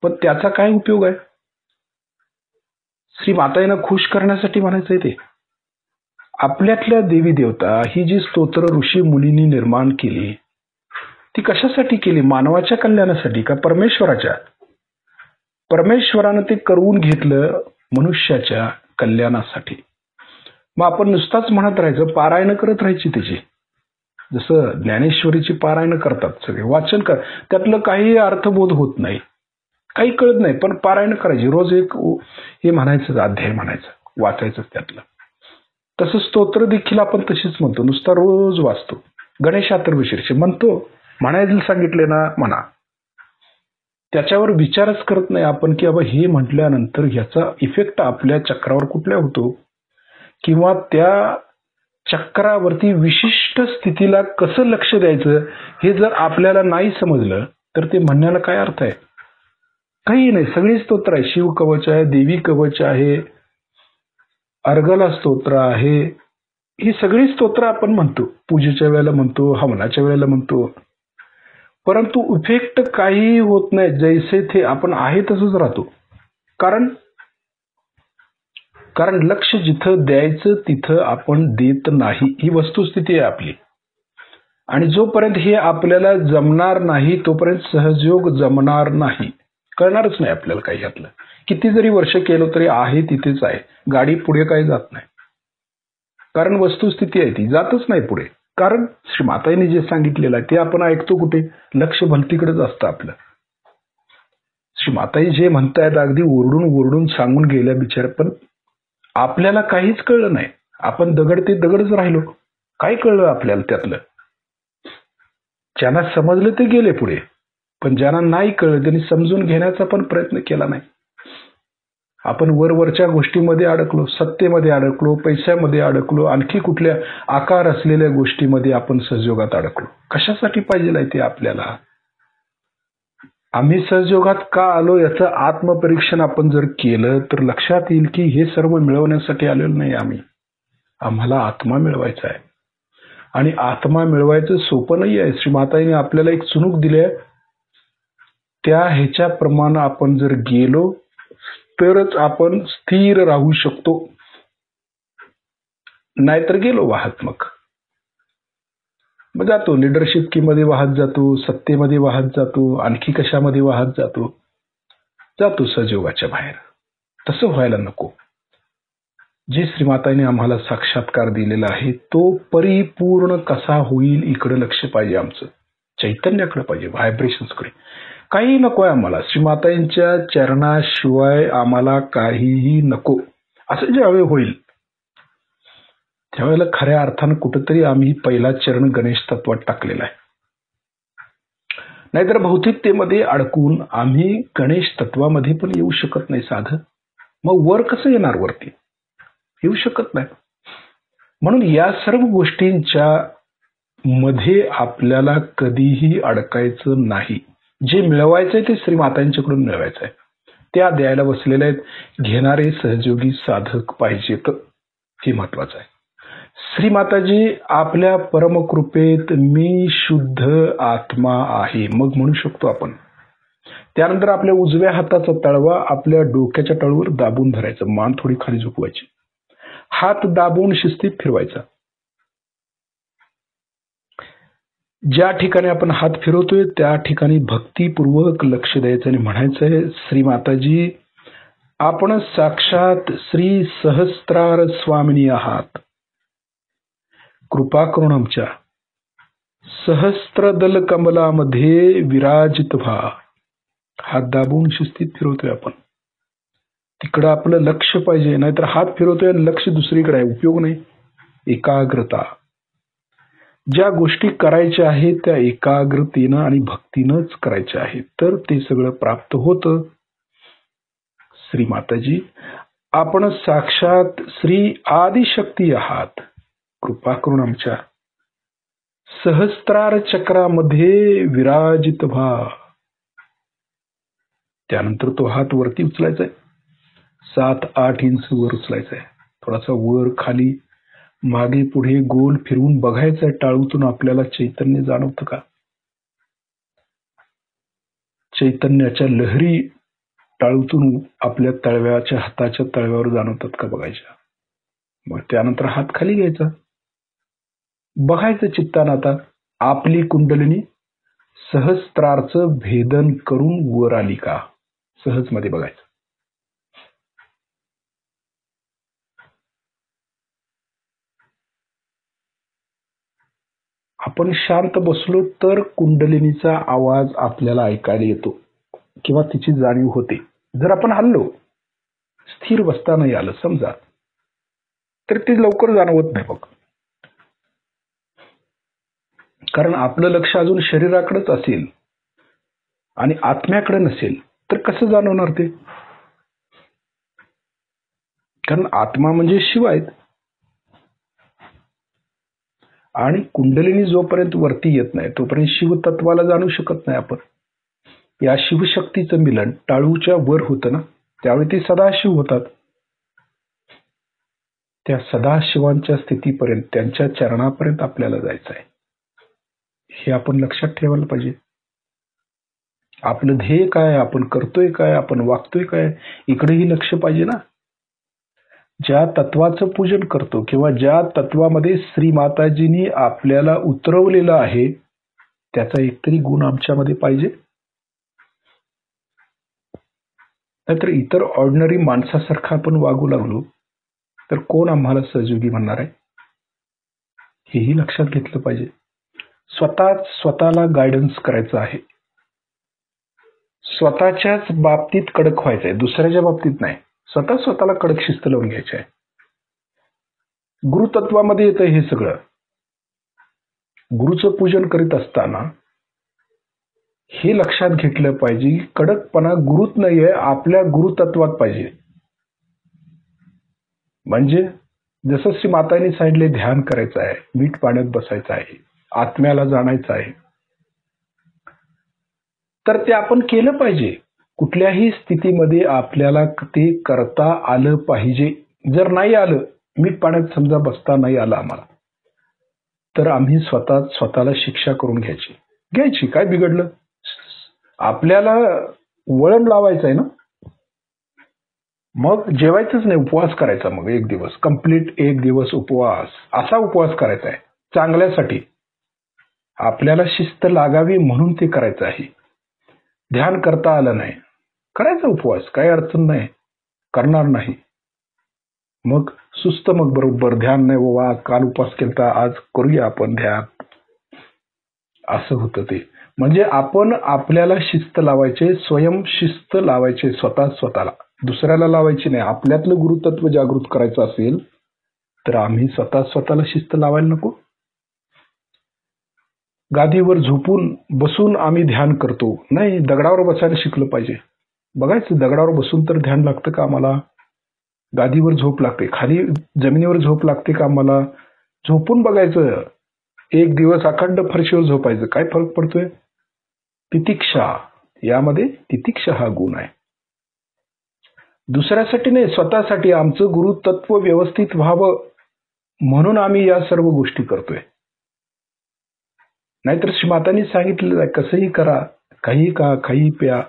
पण त्याचा काय उपयोग आहे. श्री माताईंना खुश करण्यासाठी म्हणायचंय ते. आपल्यातल्या देवी देवता ही जी स्तोत्र ऋषी मुलींनी निर्माण केली, ती कशासाठी केली. मानवाच्या कल्याणासाठी का परमेश्वराच्या. परमेश्वरानं ते करून घेतलं मनुष्याच्या कल्याणासाठी. मग आपण नुसताच म्हणत राहायचं, पारायण करत राहायची त्याची. जसं ज्ञानेश्वरीची पारायण करतात सगळे, वाचन कर, त्यातलं काही अर्थबोध होत नाही, काही कळत नाही, पण पारायण करायची. रोज एक हे म्हणायचं, अध्याय म्हणायचं, वाचायचं त्यातलं. तसं स्तोत्र देखील आपण तशीच म्हणतो, नुसता रोज वाचतो. गणेशातर्वशीर्ष म्हणतो, म्हणायला सांगितले ना म्हणा, त्याच्यावर विचारच करत नाही आपण की बाबा हे म्हटल्यानंतर ह्याचा इफेक्ट आपल्या चक्रावर कुठल्या होतो, किंवा त्या चक्रावरती विशिष्ट स्थितीला कसं लक्ष द्यायचं हे जर आपल्याला नाही समजलं तर ते म्हणण्याला काय अर्थ आहे? काही नाही. सगळी स्तोत्र आहे, शिव कवच आहे, देवी कवच आहे, अर्गला स्तोत्र आहे, ही सगळी स्तोत्र आपण म्हणतो, पूजेच्या वेळेला म्हणतो, हवनाच्या वेळेला म्हणतो, परंतु इफेक्ट काही होत नाही. जैसे थे आपण आहे तसंच राहतो. कारण लक्ष जिथं द्यायचं तिथं आपण देत नाही, ही वस्तुस्थिती आहे आपली. आणि जोपर्यंत हे आपल्याला जमणार नाही तोपर्यंत सहजयोग जमणार नाही, कळणारच नाही आपल्याला काही यातलं. किती जरी वर्ष केलं तरी आहे तिथेच आहे, गाडी पुढे काही जात नाही. कारण वस्तुस्थिती आहे ती जातच नाही पुढे. कारण श्री माताईने जे सांगितलेलं आहे ते आपण ऐकतो कुठे? लक्ष भलतीकडेच असतं आपलं. श्री माताई जे म्हणतायत अगदी ओरडून ओरडून सांगून गेल्या बिचार, पण आपल्याला काहीच कळलं नाही. आपण दगड ते दगडच राहिलो, काय कळलं आपल्याला त्यातलं? ज्यांना समजलं ते गेले पुढे, पण ज्यांना नाही कळलं त्यांनी समजून घेण्याचा पण प्रयत्न केला नाही. आपण वरवरच्या गोष्टीमध्ये अडकलो, सत्तेमध्ये अडकलो, पैशामध्ये अडकलो, आणखी कुठल्या आकार असलेल्या गोष्टीमध्ये आपण सहयोगात अडकलो. कशासाठी पाहिजे आहे ते आपल्याला? आम्ही सहयोगात का आलो याचं आत्मपरीक्षण आपण जर केलं तर लक्षात येईल की हे सर्व मिळवण्यासाठी आलेलो नाही आम्ही. आम्हाला आत्मा मिळवायचा आहे, आणि आत्मा मिळवायचं सोपं नाही आहे. श्री माताईने आपल्याला एक चुणूक दिली आहे, त्या ह्याच्याप्रमाणे आपण जर गेलो तरच आपण स्थिर राहू शकतो, नाहीतर गेलो वाहत मग जातो लिडरशिप मध्ये वाहत जातो, सत्तेमध्ये वाहत जातो, आणखी कशामध्ये वाहत जातो सहयोगाच्या बाहेर. तसं व्हायला नको. जे श्रीमाताईने आम्हाला साक्षात्कार दिलेला आहे तो परिपूर्ण कसा होईल इकडे लक्ष पाहिजे, आमचं चैतन्याकडे पाहिजे, व्हायब्रेशन्सकडे. काही नको आहे आम्हाला, श्रीमाताईंच्या चरणाशिवाय आम्हाला काहीही नको. असं ज्यावेळी होईल त्यावेळेला खऱ्या अर्थानं कुठंतरी आम्ही पहिला चरण गणेश तत्वात टाकलेला आहे. नाहीतर भौतिकतेमध्ये अडकून आम्ही गणेश तत्वामध्ये पण येऊ शकत नाही साधं. मग वर कसं येणार? वरती येऊ शकत नाही. म्हणून या सर्व गोष्टींच्या मध्ये आपल्याला कधीही अडकायचं नाही. जे मिळवायचंय ते श्रीमातांच्याकडून मिळवायचं आहे. त्या द्यायला बसलेले आहेत, घेणारे सहयोगी साधक पाहिजेत, हे महत्वाचं आहे. श्रीमाताजी आपल्या परमकृपेत मी शुद्ध आत्मा आहे मग म्हणू शकतो आपण. त्यानंतर आपल्या उजव्या हाताचा तळवा आपल्या डोक्याच्या तळवर दाबून धरायचा, मान थोडी खाली झुकवायची, हात दाबून शिस्तीत फिरवायचा. ज्या ठिकाणी आपण हात फिरवतोय त्या ठिकाणी भक्तीपूर्वक लक्ष द्यायचं आणि म्हणायचंय, श्री माताजी आपण साक्षात श्री सहस्त्रार स्वामिनी आहात, कृपा करून आमच्या सहस्त्रदल कमलामध्ये विराजित व्हा. हात दाबून शिस्तीत फिरवतोय आपण, तिकडं आपलं लक्ष पाहिजे, नाहीतर हात फिरवतोय आणि लक्ष दुसरीकडे आहे, उपयोग नाही. एकाग्रता, ज्या गोष्टी करायच्या आहेत त्या एकाग्रतेनं आणि भक्तीनंच करायच्या आहेत, तर ते सगळं प्राप्त होतं. श्री माताजी आपण साक्षात श्री आदिशक्ती आहात, कृपा करून आमच्या सहस्त्रार चक्रामध्ये विराजित व्हा. त्यानंतर तो हात वरती उचलायचा आहे, 7-8 इंच वर उचलायचा आहे, थोडासा वर खाली मागे पुढे गोल फिरवून बघायचं आहे. टाळूतून आपल्याला चैतन्य जाणवतं का? चैतन्याच्या लहरी टाळूतून आपल्या तळव्याच्या हाताच्या तळव्यावर जाणवतात का बघायच्या. मग त्यानंतर हात खाली घ्यायचा, बघायचं चित्तानं आता आपली कुंडलिनी सहस्त्रारचं भेदन करून वर आली का. सहजमध्ये बघायचं. आपण शांत बसलो तर कुंडलिनीचा आवाज आपल्याला ऐकायला येतो किंवा तिची जाणीव होते. जर आपण हल्लो, स्थिर बसता नाही आलं समजा, तर ती लवकर जाणवत नाही बघ. कारण आपलं लक्ष अजून शरीराकडेच असेल आणि आत्म्याकडे नसेल तर कसं जाणवणार ते? कारण आत्मा म्हणजे शिव आहेत आणि कुंडलिनी जोपर्यंत वरती येत नाही तोपर्यंत शिवतत्वाला जाणू शकत नाही आपण. या शिवशक्तीचं मिलन टाळूच्या वर होतं ना, त्यावेळी ते सदाशिव होतात. त्या सदाशिवांच्या स्थितीपर्यंत, त्यांच्या चरणापर्यंत आपल्याला जायचं आहे. हे आपण लक्षात ठेवायला पाहिजे. आपलं ध्येय काय, आपण करतोय काय, आपण वागतोय काय, इकडेही लक्ष पाहिजे ना. ज्या तत्वाचं पूजन करतो किंवा ज्या तत्वामध्ये श्री माताजींनी आपल्याला उतरवलेलं आहे त्याचा एकतरी गुण आमच्यामध्ये पाहिजे. नाहीतर इतर ऑर्डिनरी माणसासारखं आपण वागू लागलो तर कोण आम्हाला सहयोगी म्हणणार आहे? हेही लक्षात घेतलं पाहिजे. स्वतःला गायडन्स करायचं आहे. स्वतःच्याच बाबतीत कडक व्हायचं आहे, दुसऱ्याच्या बाबतीत नाही. स्वतःला कडक शिस्त लावून घ्यायची आहे. गुरुतत्वामध्ये येतं हे सगळं. गुरुचं पूजन करीत असताना हे लक्षात घेतलं पाहिजे की कडकपणा गुरुत नाहीये, आपल्या गुरुतत्वात पाहिजे. म्हणजे जसं श्री मातांनी सांगितले, ध्यान करायचं आहे, मीठ पाण्यात बसायचं आहे, आत्म्याला जाणायचं आहे, तर ते आपण केलं पाहिजे. कुठल्याही स्थितीमध्ये आपल्याला ते करता आलं पाहिजे. जर नाही आलं, मीठ पाण्यात समजा बसता नाही आलं आम्हाला, तर आम्ही स्वतःला शिक्षा करून घ्यायची. काय बिघडलं? आपल्याला वळण लावायचं आहे ना. मग जेवायचंच नाही, उपवास करायचा. मग एक दिवस कंप्लीट, एक दिवस उपवास. असा उपवास करायचा आहे चांगल्यासाठी. आपल्याला शिस्त लागावी म्हणून ते करायचं आहे. ध्यान करता आलं नाही, करायचा उपवास, काही अडचण नाही, करणार नाही. मग सुस्त, मग बरोबर ध्यान नाही बाबा, काल उपवास केलता, आज करूया आपण ध्यान, असं होतं ते. म्हणजे आपण आपल्याला शिस्त लावायचे, स्वयंशिस्त लावायचे, स्वतःला, दुसऱ्याला लावायची नाही. आपल्यातलं गुरुतत्व जागृत करायचं असेल तर आम्ही स्वतःला शिस्त लावायला नको. गादीवर झोपून बसून आम्ही ध्यान करतो नाही, दगडावर बसायला शिकलं पाहिजे. बघायचं दगडावर बसून तर ध्यान लागतं का आम्हाला? गादीवर झोप लागते, खाली जमिनीवर झोप लागते का आम्हाला? झोपून बघायचं. एक दिवस अखंड फरशीवर झोपायचं, काय फरक पडतोय? तितिक्षा, यामध्ये तितिक्षा हा गुण आहे. दुसऱ्यासाठी नाही, स्वतःसाठी. आमचं गुरुतत्व व्यवस्थित व्हावं म्हणून आम्ही या सर्व गोष्टी करतोय. नाहीतर श्रीमातांनी सांगितलेलं आहे, कसंही करा, काही का काही प्या,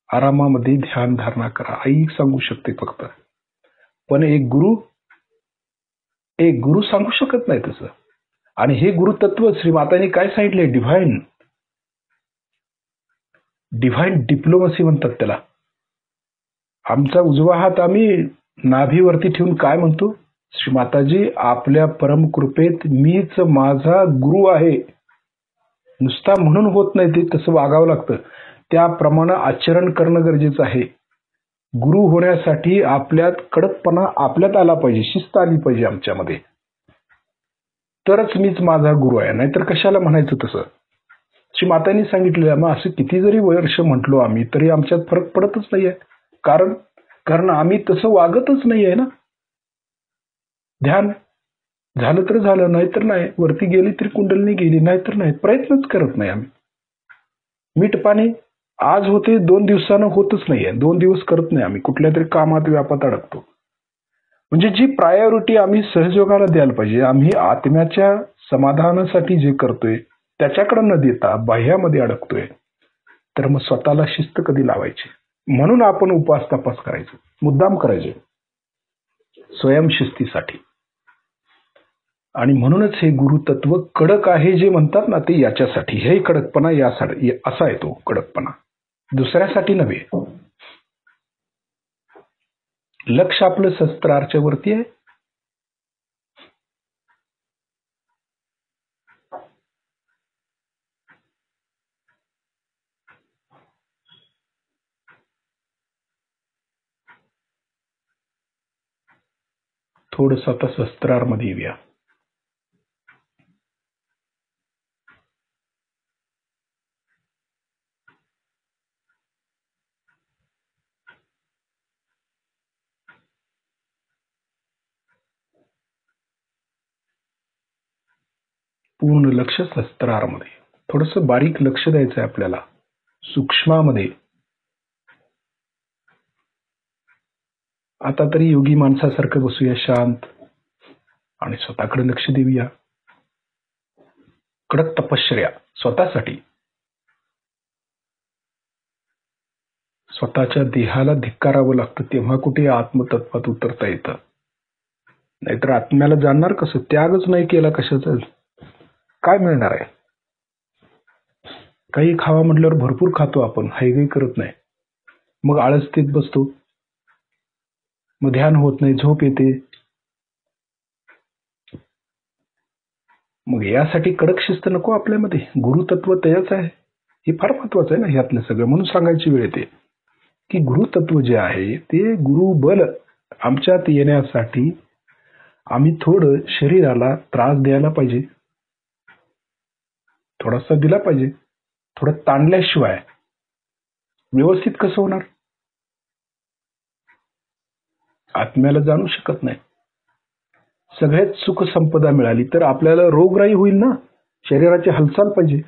आरामामध्ये ध्यान धारणा करा, आई सांगू शकते फक्त. पण एक गुरु सांगू शकत नाही तसं. आणि हे गुरुतत्व श्रीमातांनी काय सांगितले? डिव्हाइन डिप्लोमसी म्हणतात त्याला. आमचा उजवा हात आम्ही नाभीवरती ठेवून काय म्हणतो? श्रीमाताजी, आपल्या परमकृपेत मीच माझा गुरु आहे. नुसता म्हणून होत नाही, ते तसं वागावं लागतं. त्याप्रमाणे आचरण करणं गरजेचं आहे. गुरु होण्यासाठी आपल्यात कडकपणा आपल्यात आला पाहिजे, शिस्त आली पाहिजे आमच्यामध्ये, तरच मीच माझा गुरु आहे. नाहीतर कशाला म्हणायचं तसं? श्रीमातांनी सांगितलेलं. मग असं किती जरी वर्ष म्हटलो आम्ही तरी आमच्यात फरक पडतच नाहीये. कारण आम्ही तसं वागतच नाहीये ना. ध्यान झालं तर झालं, नाहीतर नाही. वरती गेली तरी कुंडलिनी गेली, नाहीतर नाही. प्रयत्नच करत नाही आम्ही. मीठ पाणी आज होते, 2 दिवसानं होतच नाहीये. 2 दिवस करत नाही आम्ही, कुठल्या तरी कामात व्यापात अडकतो. म्हणजे जी प्रायोरिटी आम्ही सहयोगाला द्यायला पाहिजे, आम्ही आत्म्याच्या समाधानासाठी जे करतोय त्याच्याकडे न देता बाह्यामध्ये अडकतोय, तर मग स्वतःला शिस्त कधी लावायची? म्हणून आपण उपवास तपास करायचं, मुद्दाम करायचे स्वयंशिस्तीसाठी. आणि म्हणूनच हे गुरुतत्व कडक आहे जे म्हणतात ना, ते याच्यासाठी. हे कडकपणा यासाठी, असा आहे तो कडकपणा, दुसऱ्यासाठी नव्हे. लक्ष आपलं सहस्त्रारच्या वरती आहे. थोडस आता सहस्त्रार मध्ये येऊया. पूर्ण लक्ष सहस्त्रारमध्ये. थोडस बारीक लक्ष द्यायचं आहे आपल्याला, सूक्ष्मामध्ये. आता तरी योगी माणसासारखं बसूया शांत आणि स्वतःकडे लक्ष देऊया. कडक तपश्चर्या स्वतःसाठी. स्वतःच्या देहाला धिक्कारावं लागतं तेव्हा कुठे आत्मतत्वात उतरता येतं. नाहीतर आत्म्याला जाणणार कसं? त्यागच नाही केला कशाच काय मिळणार आहे? काही खावा म्हटल्यावर भरपूर खातो आपण, हायगई करत नाही. मग आळसतेत बसतो, मग ध्यान होत नाही, झोप येते. मग यासाठी कडक शिस्त नको आपल्यामध्ये. गुरुतत्व तयच आहे. हे फार महत्वाचं आहे ना ह्यातलं सगळं. म्हणून सांगायची वेळ येते की गुरुतत्व जे आहे ते गुरुबल आमच्यात येण्यासाठी आम्ही थोडं शरीराला त्रास द्यायला पाहिजे, थोडासा दिला पाहिजे. थोडं ताणल्याशिवाय व्यवस्थित कसं होणार? आत्म्याला जाणू शकत नाही. सगळ्यात सुख संपदा मिळाली तर आपल्याला रोगराई होईल ना. शरीराची हालचाल पाहिजे,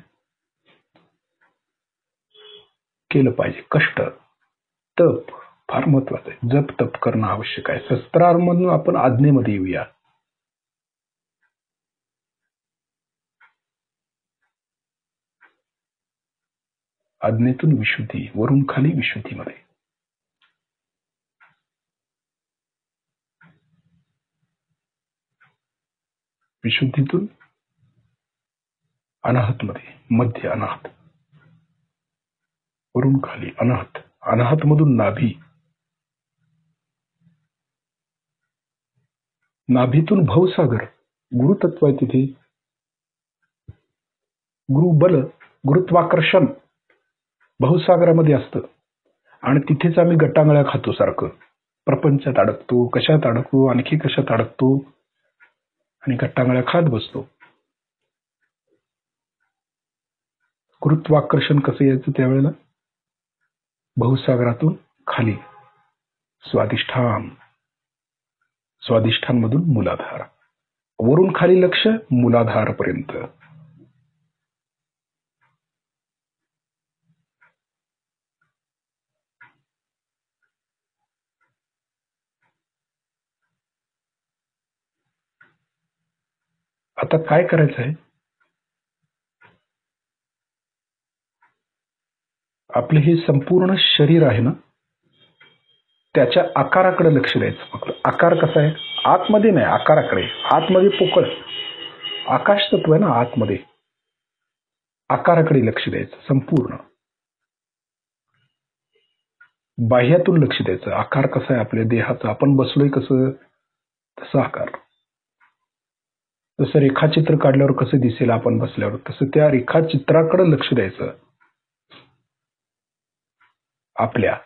केलं पाहिजे. कष्ट, तप फार महत्वाचं आहे. जप तप करणं आवश्यक आहे. शस्त्रांमधून आपण आज्ञेमध्ये येऊया. आज्ञेतून विशुद्धी, वरून खाली विशुद्धीमध्ये. विशुद्धीतून अनाहतमध्ये, मध्य अनाहत, वरून खाली अनाहत, अनाहत मधून नाभी, नाभीतून भवसागर. गुरुतत्व आहे तिथे. गुरुबल, गुरुत्वाकर्षण भवसागरामध्ये असतं आणि तिथेच आम्ही गटांगळ्या खातो सारखं. प्रपंचात अडकतो, कशात अडकतो, आणखी कशात अडकतो आणि गटांगळ्या खात बसतो. गुरुत्वाकर्षण कसं यायचं त्यावेळेला? भवसागरातून खाली स्वाधिष्ठान, स्वाधिष्ठान मधून मूलाधार, वरून खाली लक्ष मूलाधार पर्यंत. आता काय करायचं आहे? आपले हे संपूर्ण शरीर आहे ना, त्याच्या आकाराकडे लक्ष द्यायचं. फक्त आकार कसा आहे? आतमध्ये नाही, आकाराकडे. आतमध्ये पोकळ आकाश तत्व आहे ना, आतमध्ये आकाराकडे लक्ष द्यायचं संपूर्ण. बाह्यातून लक्ष द्यायचं. आकार कसा आहे आपल्या देहाचा? आपण बसलोय कसं, तसा आकार. जसं रेखाचित्र काढल्यावर कसं दिसेल आपण बसल्यावर, तसं त्या रेखाचित्राकडे लक्ष द्यायचं. आपल्या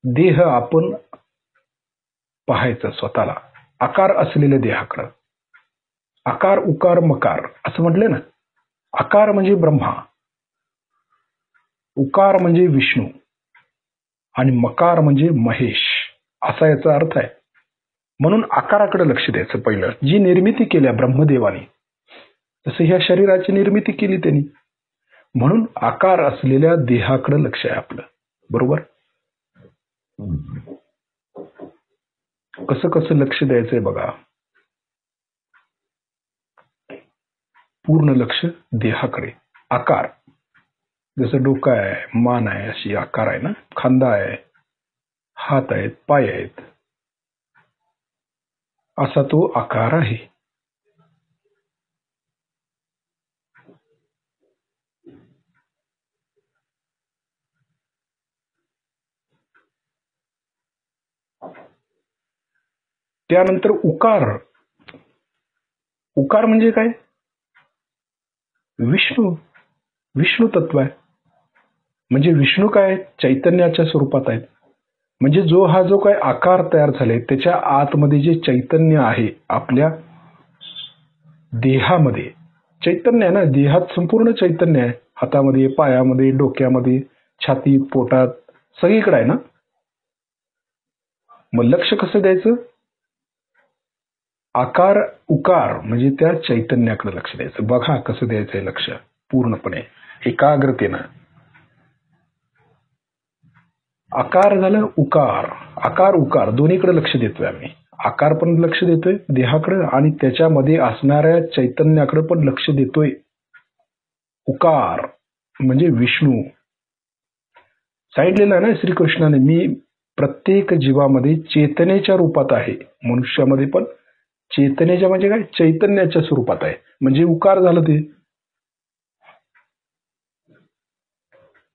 देह आपण पाहायचं स्वतःला, आकार असलेल्या देहाकडं. आकार उकार मकार असं म्हटले ना. आकार म्हणजे ब्रह्मा, उकार म्हणजे विष्णू आणि मकार म्हणजे महेश, असा याचा अर्थ आहे. म्हणून आकाराकडे लक्ष द्यायचं पहिलं. जी निर्मिती केल्या ब्रह्मदेवाने, तसं ह्या शरीराची निर्मिती केली त्यांनी. म्हणून आकार असलेल्या देहाकडे लक्ष आहे आपलं. बरोबर? कसं कसं लक्ष द्यायचंय बघा. पूर्ण लक्ष देहाकडे. आकार जसं डोकं आहे, मान आहे, अशी आकार आहे ना, खांदा आहे, हात आहेत, पाय आहेत, असा तो आकार आहे. त्यानंतर उकार. उकार म्हणजे काय? विष्णू. विष्णू तत्व आहे. म्हणजे विष्णू काय चैतन्याच्या स्वरूपात आहेत. म्हणजे जो काय आकार तयार झाले त्याच्या आतमध्ये जे चैतन्य आहे, आपल्या देहामध्ये चैतन्य आहे ना, देहात संपूर्ण चैतन्य आहे. हातामध्ये, पायामध्ये, डोक्यामध्ये, छातीत, पोटात, सगळीकडे आहे ना. मग लक्ष कसं द्यायचं? आकार उकार म्हणजे त्या चैतन्याकडे लक्ष द्यायचं. बघा कसं द्यायचंय लक्ष पूर्णपणे एकाग्रतेनं. आकार झालं उकार. आकार उकार दोन्हीकडे लक्ष देतोय आम्ही. आकार पण लक्ष देतोय देहाकडे आणि त्याच्यामध्ये असणाऱ्या चैतन्याकडे पण लक्ष देतोय. उकार म्हणजे विष्णू. सांगितलेलं आहे ना श्रीकृष्णाने, मी प्रत्येक जीवामध्ये चेतनेच्या रूपात आहे. मनुष्यामध्ये पण चेतनेच्या म्हणजे काय चैतन्याच्या स्वरूपात आहे. म्हणजे उकार झालं ते.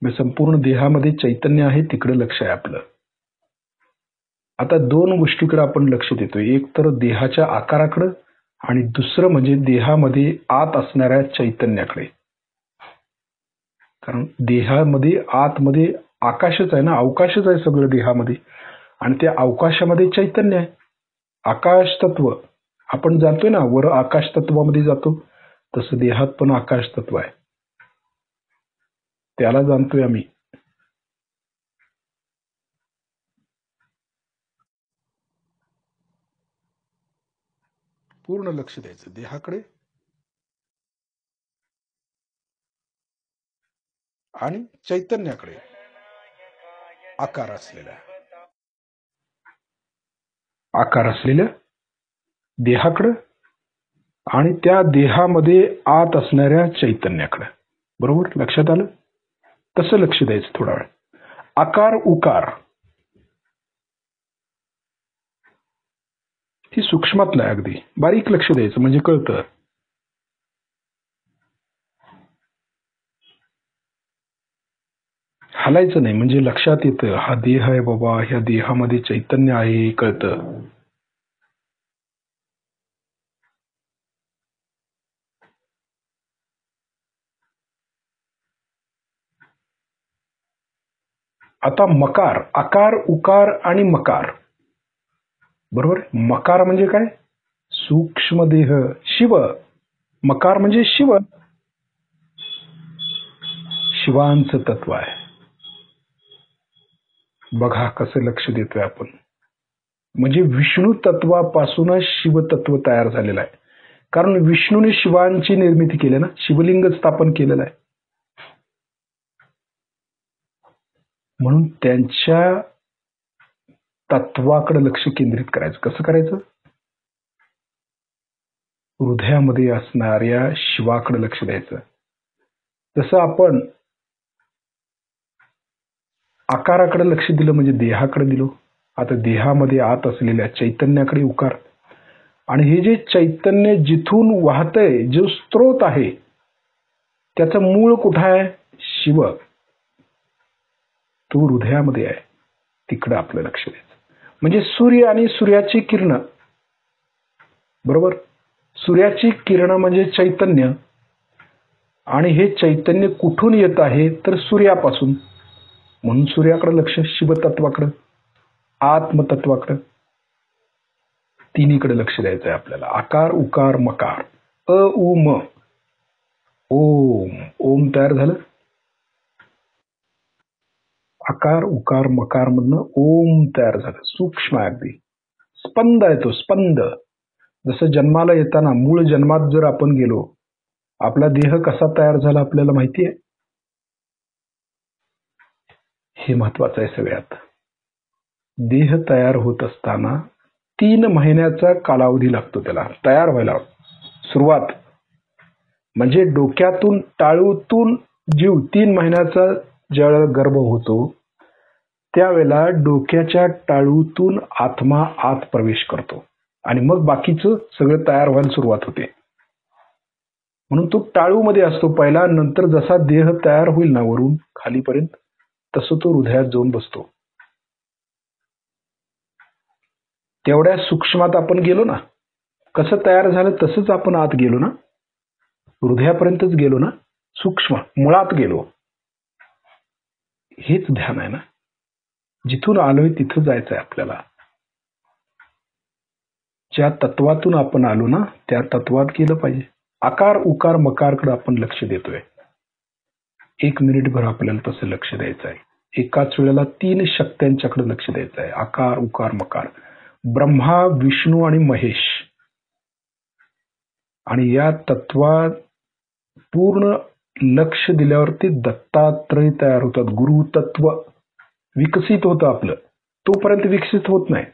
संपूर्ण देहामध्ये चैतन्य आहे, तिकडे लक्ष आहे आपलं. आता दोन गोष्टीकडे आपण लक्ष देतोय. एक तर देहाच्या आकाराकडे आणि दुसरं म्हणजे देहामध्ये आत असणाऱ्या चैतन्याकडे. कारण देहामध्ये आतमध्ये आकाशच आहे ना, अवकाशच आहे सगळं देहामध्ये. आणि त्या अवकाशामध्ये चैतन्य आहे. आकाश तत्व आपण जातोय ना, वर आकाश तत्वामध्ये जातो, तसं देहात पण आकाश तत्व आहे, त्याला जाणतोय आम्ही. पूर्ण लक्ष द्यायचं देहाकडे आणि चैतन्याकडे. आकार असलेल्या देहाकडे आणि त्या देहामध्ये आत असणाऱ्या चैतन्याकडे. बरोबर लक्षात आलं? तसं लक्ष द्यायचं थोडा वेळ. आकार उकार ही सूक्ष्मातलं आहे, अगदी बारीक लक्ष द्यायचं म्हणजे कळतं. हलायचं नाही म्हणजे लक्षात येतं हा देह आहे बाबा, ह्या देहामध्ये चैतन्य आहे, कळतं. आता मकार. आकार उकार आणि मकार. बरोबर. मकार म्हणजे काय? सूक्ष्म देह शिव. मकार म्हणजे शिव, शिवांचं तत्व आहे. बघा कसं लक्ष देतोय आपण. म्हणजे विष्णू तत्वापासूनच शिवतत्व तयार झालेलं आहे. कारण विष्णूने शिवांची निर्मिती केली ना, शिवलिंग स्थापन केलेलं आहे. म्हणून त्यांच्या तत्वाकडे लक्ष केंद्रित करायचं. कसं करायचं? हृदयामध्ये असणाऱ्या शिवाकडे लक्ष द्यायचं. जसं आपण आकाराकडे लक्ष दिलं म्हणजे देहाकडे दिलो, आता देहामध्ये आत असलेल्या चैतन्याकडे उकार. आणि हे जे चैतन्य जिथून वाहतंय, जो स्त्रोत आहे, त्याचं मूळ कुठं आहे? शिव. तो हृदयामध्ये आहे, तिकडं आपलं लक्ष द्यायचं. म्हणजे सूर्य आणि सूर्याची किरण. बरोबर. सूर्याची किरण म्हणजे चैतन्य, आणि हे चैतन्य कुठून येत आहे तर सूर्यापासून. म्हणून सूर्याकडे लक्ष, शिवतत्वाकडे, आत्मतत्वाकडे, तिन्हीकडे लक्ष द्यायचं आहे आपल्याला. आकार उकार मकार. अ उ म. ओम. ओम तयार झालं. आकार उकार मकार मधनं ओम तयार झालं. सूक्ष्म आहे अगदी. स्पंद आहे तो, स्पंद. जसं जन्माला येताना मूळ जन्मात जर आपण गेलो, आपला देह कसा तयार झाला आपल्याला माहिती आहे? हे महत्वाचं आहे सगळ्यात. देह तयार होत असताना 3 महिन्याचा कालावधी लागतो त्याला तयार व्हायला. सुरुवात म्हणजे डोक्यातून टाळूतून जीव 3 महिन्याचा ज्यावेळेला गर्भ होतो, त्यावेळेला डोक्याच्या टाळूतून आत्मा आत प्रवेश करतो आणि मग बाकीचं सगळं तयार व्हायला सुरुवात होते. म्हणून तो टाळूमध्ये असतो पहिला, नंतर जसा देह तयार होईल ना वरून खालीपर्यंत, तसं तो हृदयात जाऊन बसतो. तेवढ्या सूक्ष्मात आपण गेलो ना. कसं तयार झालं तसंच आपण आत गेलो ना. हृदयापर्यंतच गेलो ना. सूक्ष्म मुळात गेलो. हेच ध्यान आहे ना. जिथून आलोय तिथं जायचंय आपल्याला. ज्या तत्वातून आपण आलो ना त्या तत्वात गेलं पाहिजे. आकार उकार मकारकडे आपण लक्ष देतोय. 1 मिनिटभर आपल्याला तसं लक्ष द्यायचं आहे. एकाच वेळेला 3 शक्त्यांच्याकडे लक्ष द्यायचं आहे. आकार उकार मकार, ब्रह्मा विष्णू आणि महेश. आणि या तत्वात पूर्ण लक्ष दिल्यावरती दत्तात्रय तयार होतात. गुरु तत्व विकसित होतं आपलं. तोपर्यंत विकसित होत नाही.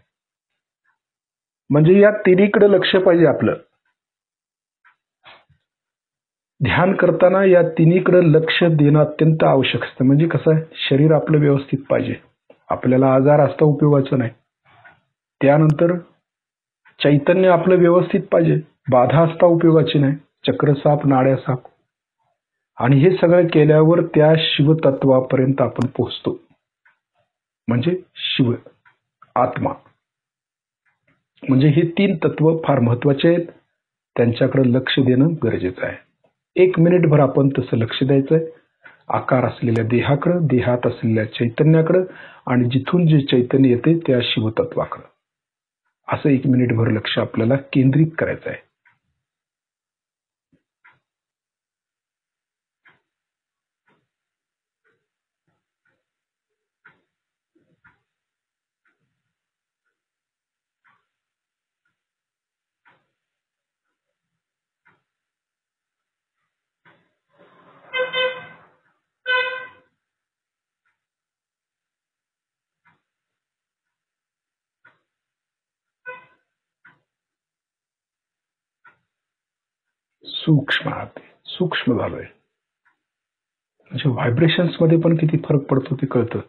म्हणजे या तिन्हीकडे लक्ष पाहिजे आपलं. ध्यान करताना या तिन्हीकडे लक्ष देणं अत्यंत आवश्यक असतं. म्हणजे कसं आहे, शरीर आपलं व्यवस्थित पाहिजे. आपल्याला आजार असता उपयोगाचं नाही. त्यानंतर चैतन्य आपलं व्यवस्थित पाहिजे. बाधा असता उपयोगाची नाही. चक्र साफ, नाड्या साफ. आणि हे सगळं केल्यावर त्या शिवतत्वापर्यंत आपण पोहोचतो. म्हणजे शिव आत्मा. म्हणजे हे 3 तत्व फार महत्वाचे आहेत. त्यांच्याकडे लक्ष देणं गरजेचं आहे. 1 मिनिटभर आपण तसं लक्ष द्यायचंय. आकार असलेल्या देहाकडे, देहात असलेल्या चैतन्याकडे आणि जिथून जे चैतन्य येते त्या शिवतत्वाकडे. असं 1 मिनिटभर लक्ष आपल्याला केंद्रित करायचं आहे. सूक्ष्म झालोय. म्हणजे व्हायब्रेशन्स मध्ये पण किती फरक पडतो ते कळतं.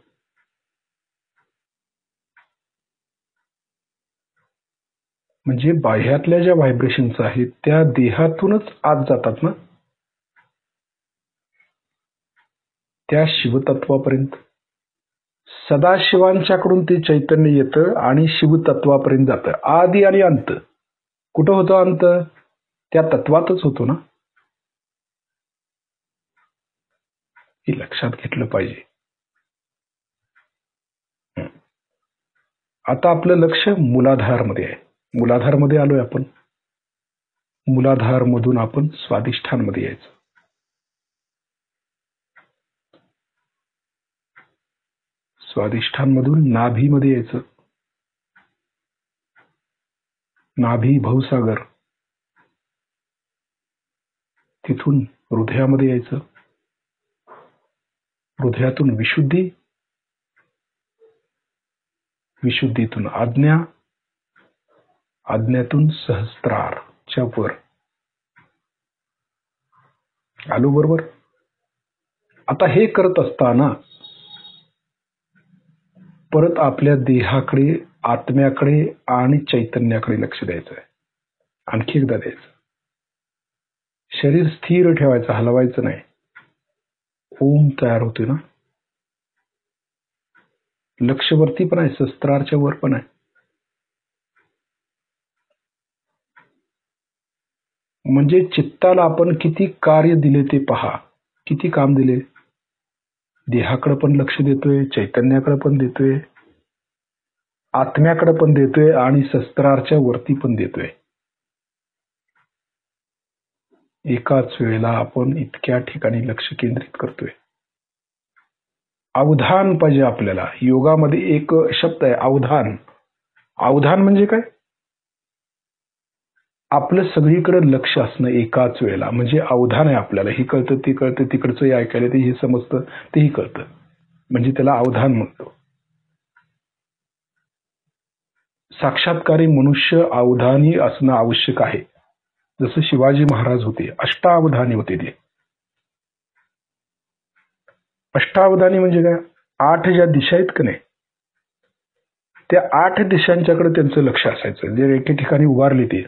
म्हणजे बाह्यातल्या ज्या व्हायब्रेशन्स आहेत त्या देहातूनच आत जातात ना त्या शिवतत्वापर्यंत. सदाशिवांच्याकडून ते चैतन्य येतं आणि शिवतत्वापर्यंत जातं. आदी आणि अंत. कुठं होतो अंत? त्या तत्वातच होतो ना. हे लक्षात घेतलं पाहिजे. आता आपलं लक्ष मूलाधार मध्ये आहे. मूलाधार मध्ये आलोय आपण. मूलाधार मधून आपण स्वादिष्ठान मध्ये यायचं. स्वादिष्ठान मधून नाभी मध्ये यायचं. नाभी भवसागर. तिथून हृदयामध्ये यायचं. हृदयातून विशुद्धी, विशुद्धीतून आज्ञा, आज्ञातून सहस्त्रार च्या वर. आलो बरोबर. आता हे करत असताना परत आपल्या देहाकडे, आत्म्याकडे आणि चैतन्याकडे लक्ष द्यायचं आहे. आणखी एकदा द्यायचं. शरीर स्थिर ठेवायचं, हलवायचं नाही. ओम तयार होते ना. लक्षवरती पण आहे, सहस्त्रारच्या वर पण आहे. म्हणजे चित्ताला आपण किती कार्य दिले ते पहा. किती काम दिले. देहाकडे पण लक्ष देतोय, चैतन्याकडे पण देतोय, आत्म्याकडे पण देतोय आणि सहस्त्रारच्या वरती पण देतोय. एकाच वेळेला आपण इतक्या ठिकाणी लक्ष केंद्रित करतोय. अवधान पाहिजे आपल्याला. योगामध्ये एक शब्द आहे अवधान. अवधान म्हणजे काय? आपलं सगळीकडे लक्ष असणं एकाच वेळेला. म्हणजे अवधान आहे आपल्याला. हे कळतं, ते कळतं, तिकडचं ऐकायला ते हे समजतं, तेही कळतं. म्हणजे त्याला अवधान म्हणतो. साक्षात्कारी मनुष्य अवधानी असणं आवश्यक आहे. जसं शिवाजी महाराज होते, अष्टावधानी होते ते. अष्टावधानी म्हणजे काय? 8 ज्या दिशा आहेत का नाही त्या 8 दिशांच्याकडे त्यांचं लक्ष असायचं. जे एके ठिकाणी उभारले ते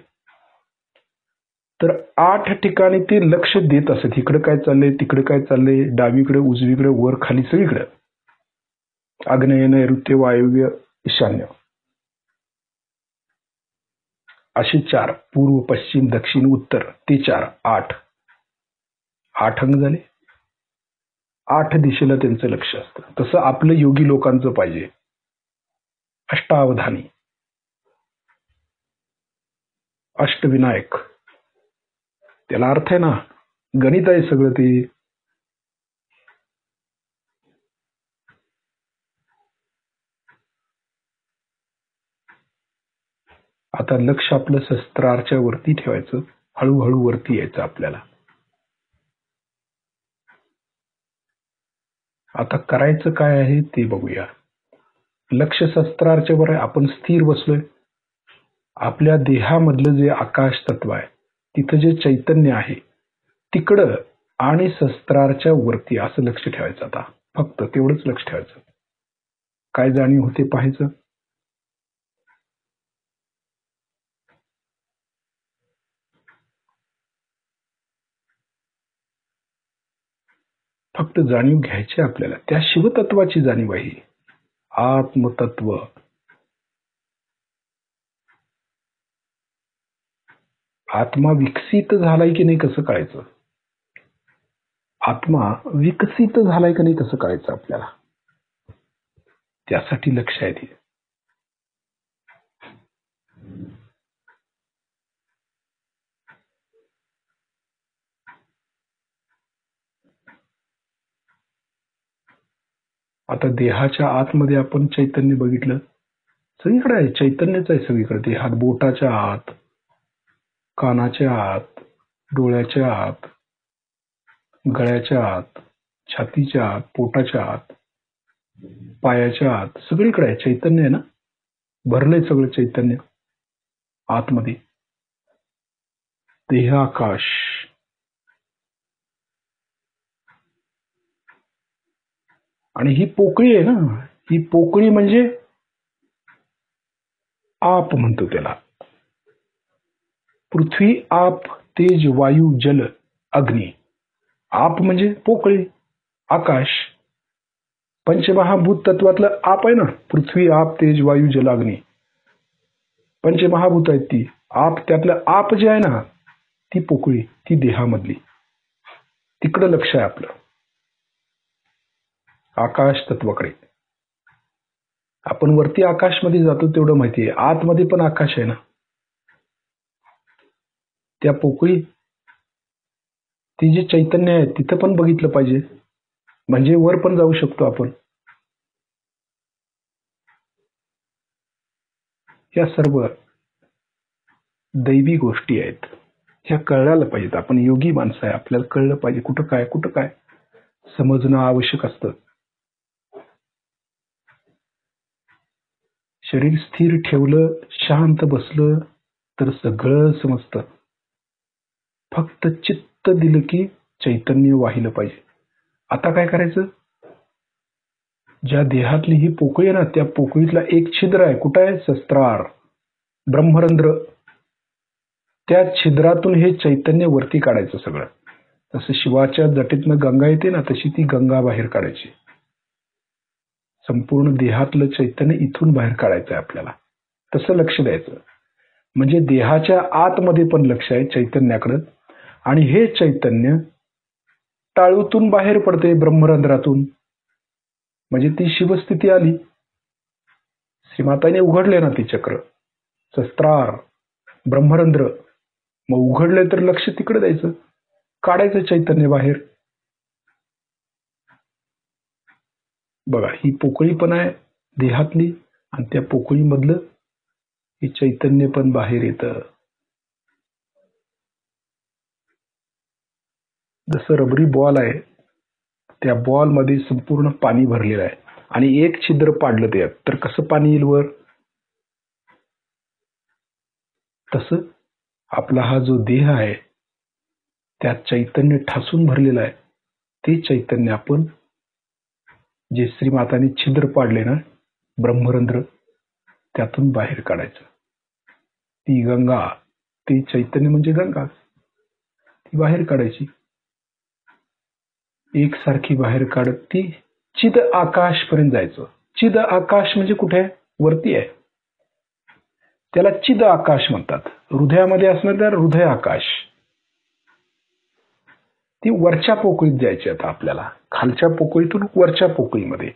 तर 8 ठिकाणी ते लक्ष देत असत. इकडे काय चाललंय, तिकडे काय चाललंय, डावीकडे, उजवीकडे, वर, खाली, सगळीकडे. आग्नेय, नैऋत्य, वायव्य, ईशान्य. असे 4 पूर्व, पश्चिम, दक्षिण, उत्तर ते 4 8 8 अंग झाले. 8 दिशेला त्यांचं लक्ष असतं. तसं आपलं योगी लोकांचं पाहिजे. अष्टावधानी, अष्टविनायक, त्याला अर्थ आहे ना, गणित आहे सगळं ते. आता लक्ष आपलं शस्त्राच्या वरती ठेवायचं, हळूहळू वरती यायचं आपल्याला. आता करायचं काय आहे ते बघूया. लक्ष शस्त्राच्या वर आहे, आपण स्थिर बसलोय. आपल्या देहामधलं जे आकाश तत्व आहे, तिथं जे चैतन्य आहे तिकडं आणि शस्त्राच्या वरती असं लक्ष ठेवायचं. आता फक्त तेवढंच लक्ष ठेवायचं. काय जाणीव होते पाहायचं. फक्त जाणीव घ्यायची आपल्याला. त्या शिवतत्वाची जाणीव आहे, आत्मतत्व. आत्मा विकसित झालाय की नाही कसं कळायचं. आत्मा विकसित झालाय की नाही कसं कळायचं आपल्याला. त्यासाठी लक्ष आहे ते. आता देहाच्या आतमध्ये आपण चैतन्य बघितलं, सगळीकडे आहे चैतन्यच आहे सगळीकडे. देहात, बोटाच्या आत, कानाच्या आत, डोळ्याच्या आत, गळ्याच्या आत, छातीच्या आत, पोटाच्या आत, पायाच्या आत, सगळीकडे आहे चैतन्य आहे ना. भरलंय सगळं चैतन्य आतमध्ये. देहाकाश. आणि ही पोकळी आहे ना, ही पोकळी म्हणजे आप म्हणतो त्याला. पृथ्वी, आप, तेज, वायू, जल, अग्नी. आप म्हणजे पोकळी, आकाश. पंचमहाभूत तत्वातलं आप आहे ना, पृथ्वी, आप, तेज, वायू, जल, अग्नी. पंचमहाभूत आहेत ती. आप, त्यातलं आप जे आहे ना, ती पोकळी, ती देहामधली. तिकडं लक्ष आहे आपलं, आकाश तत्वाकडे. आपण वरती आकाशमध्ये जातो तेवढं माहिती आहे, आतमध्ये पण आकाश आहे ना. त्या पोकळी, ती जे चैतन्य आहे तिथं पण बघितलं पाहिजे, म्हणजे वर पण जाऊ शकतो आपण. या सर्व दैवी गोष्टी आहेत, ह्या कळायला पाहिजेत. आपण योगी माणसं आहे, आपल्याला कळलं पाहिजे कुठं काय समजणं आवश्यक असतं. शरीर स्थिर ठेवलं, शांत बसलं तर सगळं समजतं. फक्त चित्त दिलं की चैतन्य वाहिलं पाहिजे. आता काय करायचं, ज्या देहातली ही पोकळी आहे ना, त्या पोकळीतला एक छिद्र आहे. कुठं आहे, शस्त्रार, ब्रह्मरंध्र. त्या छिद्रातून हे चैतन्य वरती काढायचं सगळं. जसं शिवाच्या जटेतनं गंगा येते ना, तशी ती गंगा बाहेर काढायची. संपूर्ण देहातलं चैतन्य इथून बाहेर काढायचं आहे आपल्याला. तसं लक्ष द्यायचं. म्हणजे देहाच्या आतमध्ये पण लक्ष आहे चैतन्याकडं. आणि हे चैतन्य टाळूतून बाहेर पडते, ब्रह्मरंध्रातून. म्हणजे ती शिवस्थिती आली. श्रीमाताने उघडले ना ती चक्र, शस्त्रार, ब्रह्मरंध्र. मग उघडले तर लक्ष तिकडे द्यायचं, काढायचं चैतन्य बाहेर. बघा, ही पोकळी पण आहे देहातली, आणि त्या पोकळीमधलं हे चैतन्य पण बाहेर येतं. जसं रबरी बॉल आहे, त्या बॉल मध्ये संपूर्ण पाणी भरलेलं आहे आणि एक छिद्र पाडलं त्यात, तर कसं पाणी येईल वर. तसं आपला हा जो देह आहे त्यात चैतन्य ठासून भरलेलं आहे. ते चैतन्य आपण जे श्रीमाताने छिद्र पाडले ना, ब्रह्मरंध्र, त्यातून बाहेर काढायचं. ती गंगा, ती चैतन्य म्हणजे गंगा, ती बाहेर काढायची. एकसारखी बाहेर काढत ती चिद आकाश पर्यंत जायचं. चिद आकाश म्हणजे कुठे, वरती आहे. त्याला चिद आकाश म्हणतात. हृदयामध्ये असणार तर हृदय आकाश. ती वरच्या पोकळीत जायची आता आपल्याला, खालच्या पोकळीतून वरच्या पोकळीमध्ये.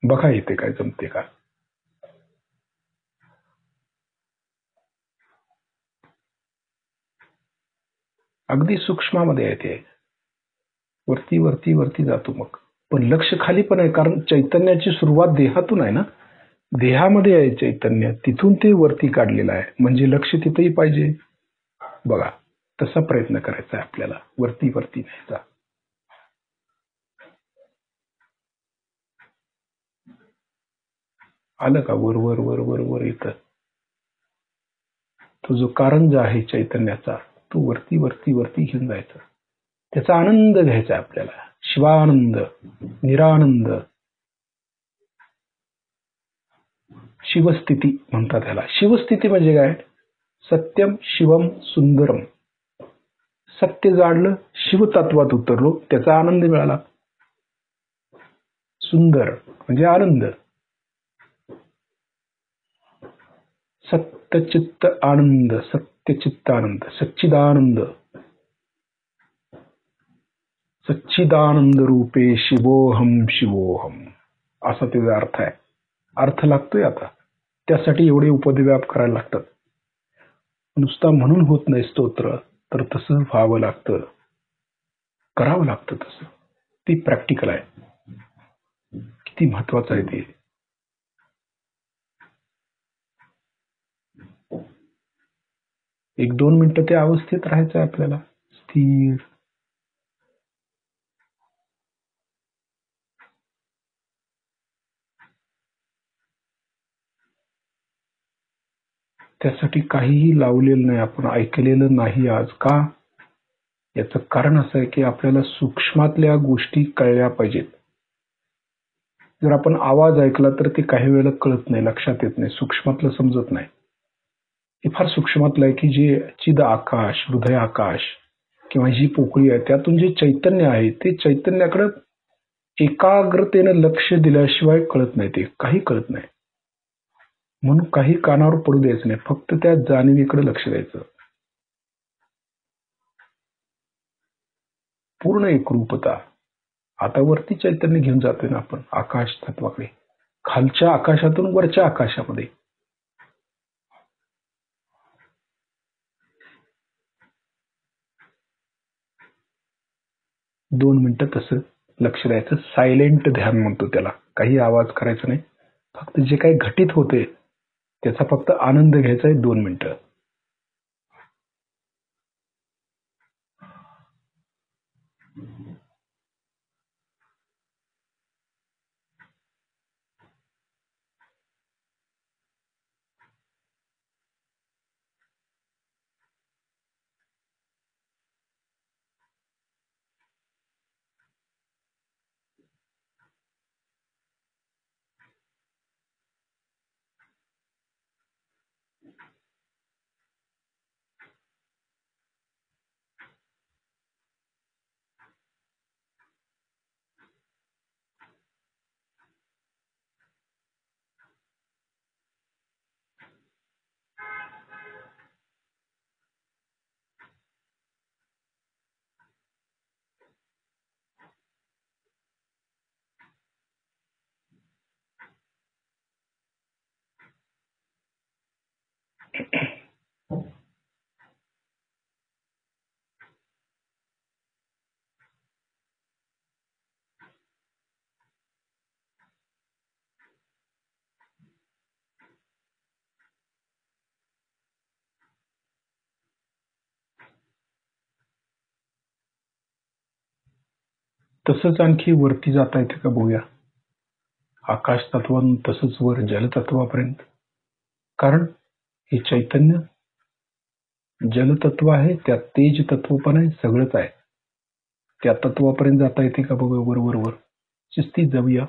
बघा इथे काय जमते का. अगदी सूक्ष्मामध्ये आहे ते. वरती वरती वरती जातो मग. पण लक्ष खाली पण आहे, कारण चैतन्याची सुरुवात देहातून आहे ना. देहामध्ये आहे चैतन्य, तिथून ते वरती काढलेलं आहे. म्हणजे लक्ष तिथेही पाहिजे. बघा, तसा प्रयत्न करायचा आहे आपल्याला, वरती वरती न्यायचा. आलं का वर वर वर वर वर येतं. तो जो कारंजा आहे चैतन्याचा, तो वरती वरती वरती घेऊन जायचा. त्याचा आनंद घ्यायचा आपल्याला. शिवानंद, निरानंद, शिवस्थिती म्हणतात त्याला. शिवस्थिती म्हणजे काय? सत्यम शिवम सुंदरम. सत्य जाणलं, शिवतत्वात उतरलो, त्याचा आनंद मिळाला. सुंदर म्हणजे आनंद. सत्यचित्त आनंद, सत्यचित्त आनंद, सच्चिदानंद. सच्चिदानंद रूपे शिवोहम शिवोहम, असा त्याचा अर्थ आहे. अर्थ लागतोय आता. त्यासाठी एवढे उपद्व्याप करायला लागतात. नुसता म्हणून होत नाही स्तोत्र, तर तसं व्हावं लागतं, करावं लागतं तसं. ती प्रॅक्टिकल आहे. किती महत्वाचं आहे ते. एक 2 मिनिटं त्या अवस्थेत राहायचं आपल्याला, स्थिर. त्यासाठी काहीही लावलेलं नाही, आपण ऐकलेलं नाही आज. का? याचं कारण असं आहे की आपल्याला सूक्ष्मातल्या गोष्टी कळल्या पाहिजेत. जर आपण आवाज ऐकला तर ते काही वेळेला कळत नाही, लक्षात येत नाही, सूक्ष्मातलं समजत नाही. हे फार सूक्ष्मातलं आहे की जे चिद आकाश, हृदय आकाश किंवा जी पोकळी आहे, त्यातून जे चैतन्य आहे, ते चैतन्याकडे एकाग्रतेनं लक्ष दिल्याशिवाय कळत नाही. ते काही कळत नाही. म्हणून काही कानावर पडू द्यायचं नाही, फक्त त्या जाणीवीकडे लक्ष द्यायचं. पूर्ण एकरूपता. आता वरती चैतन्य घेऊन जातोय ना आपण आकाश तत्वाकडे, खालच्या आकाशातून वरच्या आकाशामध्ये. 2 मिनिटं तसं लक्ष द्यायचं. सायलेंट ध्यान म्हणतो त्याला. काही आवाज करायचा नाही, फक्त जे काही घटित होते त्याचा फक्त आनंद घ्यायचा आहे 2 मिनिटं. तसंच आणखी वरती जाता येते का बघूया. आकाश तत्वातून तसंच वर जलतत्वापर्यंत. कारण हे चैतन्य जलतत्व आहे, त्यात तेज तत्व पण आहे, सगळंच आहे. त्या तत्वापर्यंत जाता येते का बघूया. वर वर वर शिस्तीत जाऊया.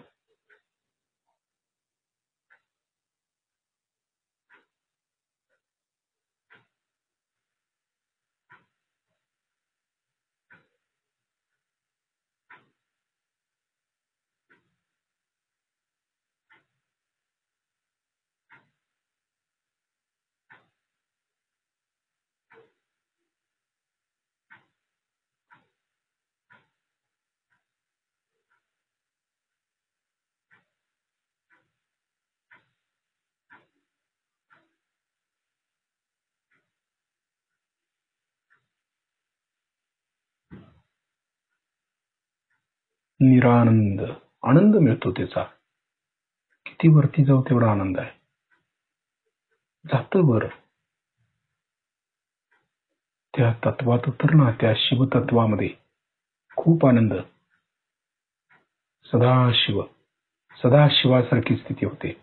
निरानंद आनंद मिळतो त्याचा. किती वरती जाऊ तेवढा आनंद आहे. जातं वर त्या तत्वात उतरणं, त्या शिवतत्वामध्ये खूप आनंद. सदाशिव सदाशिवासारखी स्थिती होते.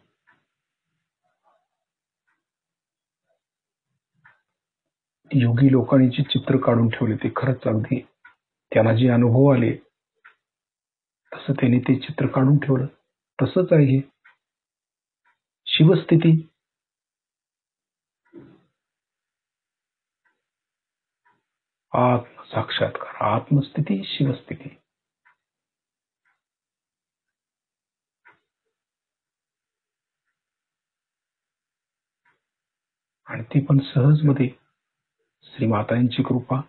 योगी लोकांनी जे चित्र काढून ठेवले ते खरंच अगदी त्यांना जे अनुभव आले तसं त्यांनी ते चित्र काढून ठेवलं. तसंच आहे हे शिवस्थिती. आत्मसाक्षात्कार, आत्मस्थिती, शिवस्थिती. आणि ती पण सहजमध्ये श्रीमातांची कृपा.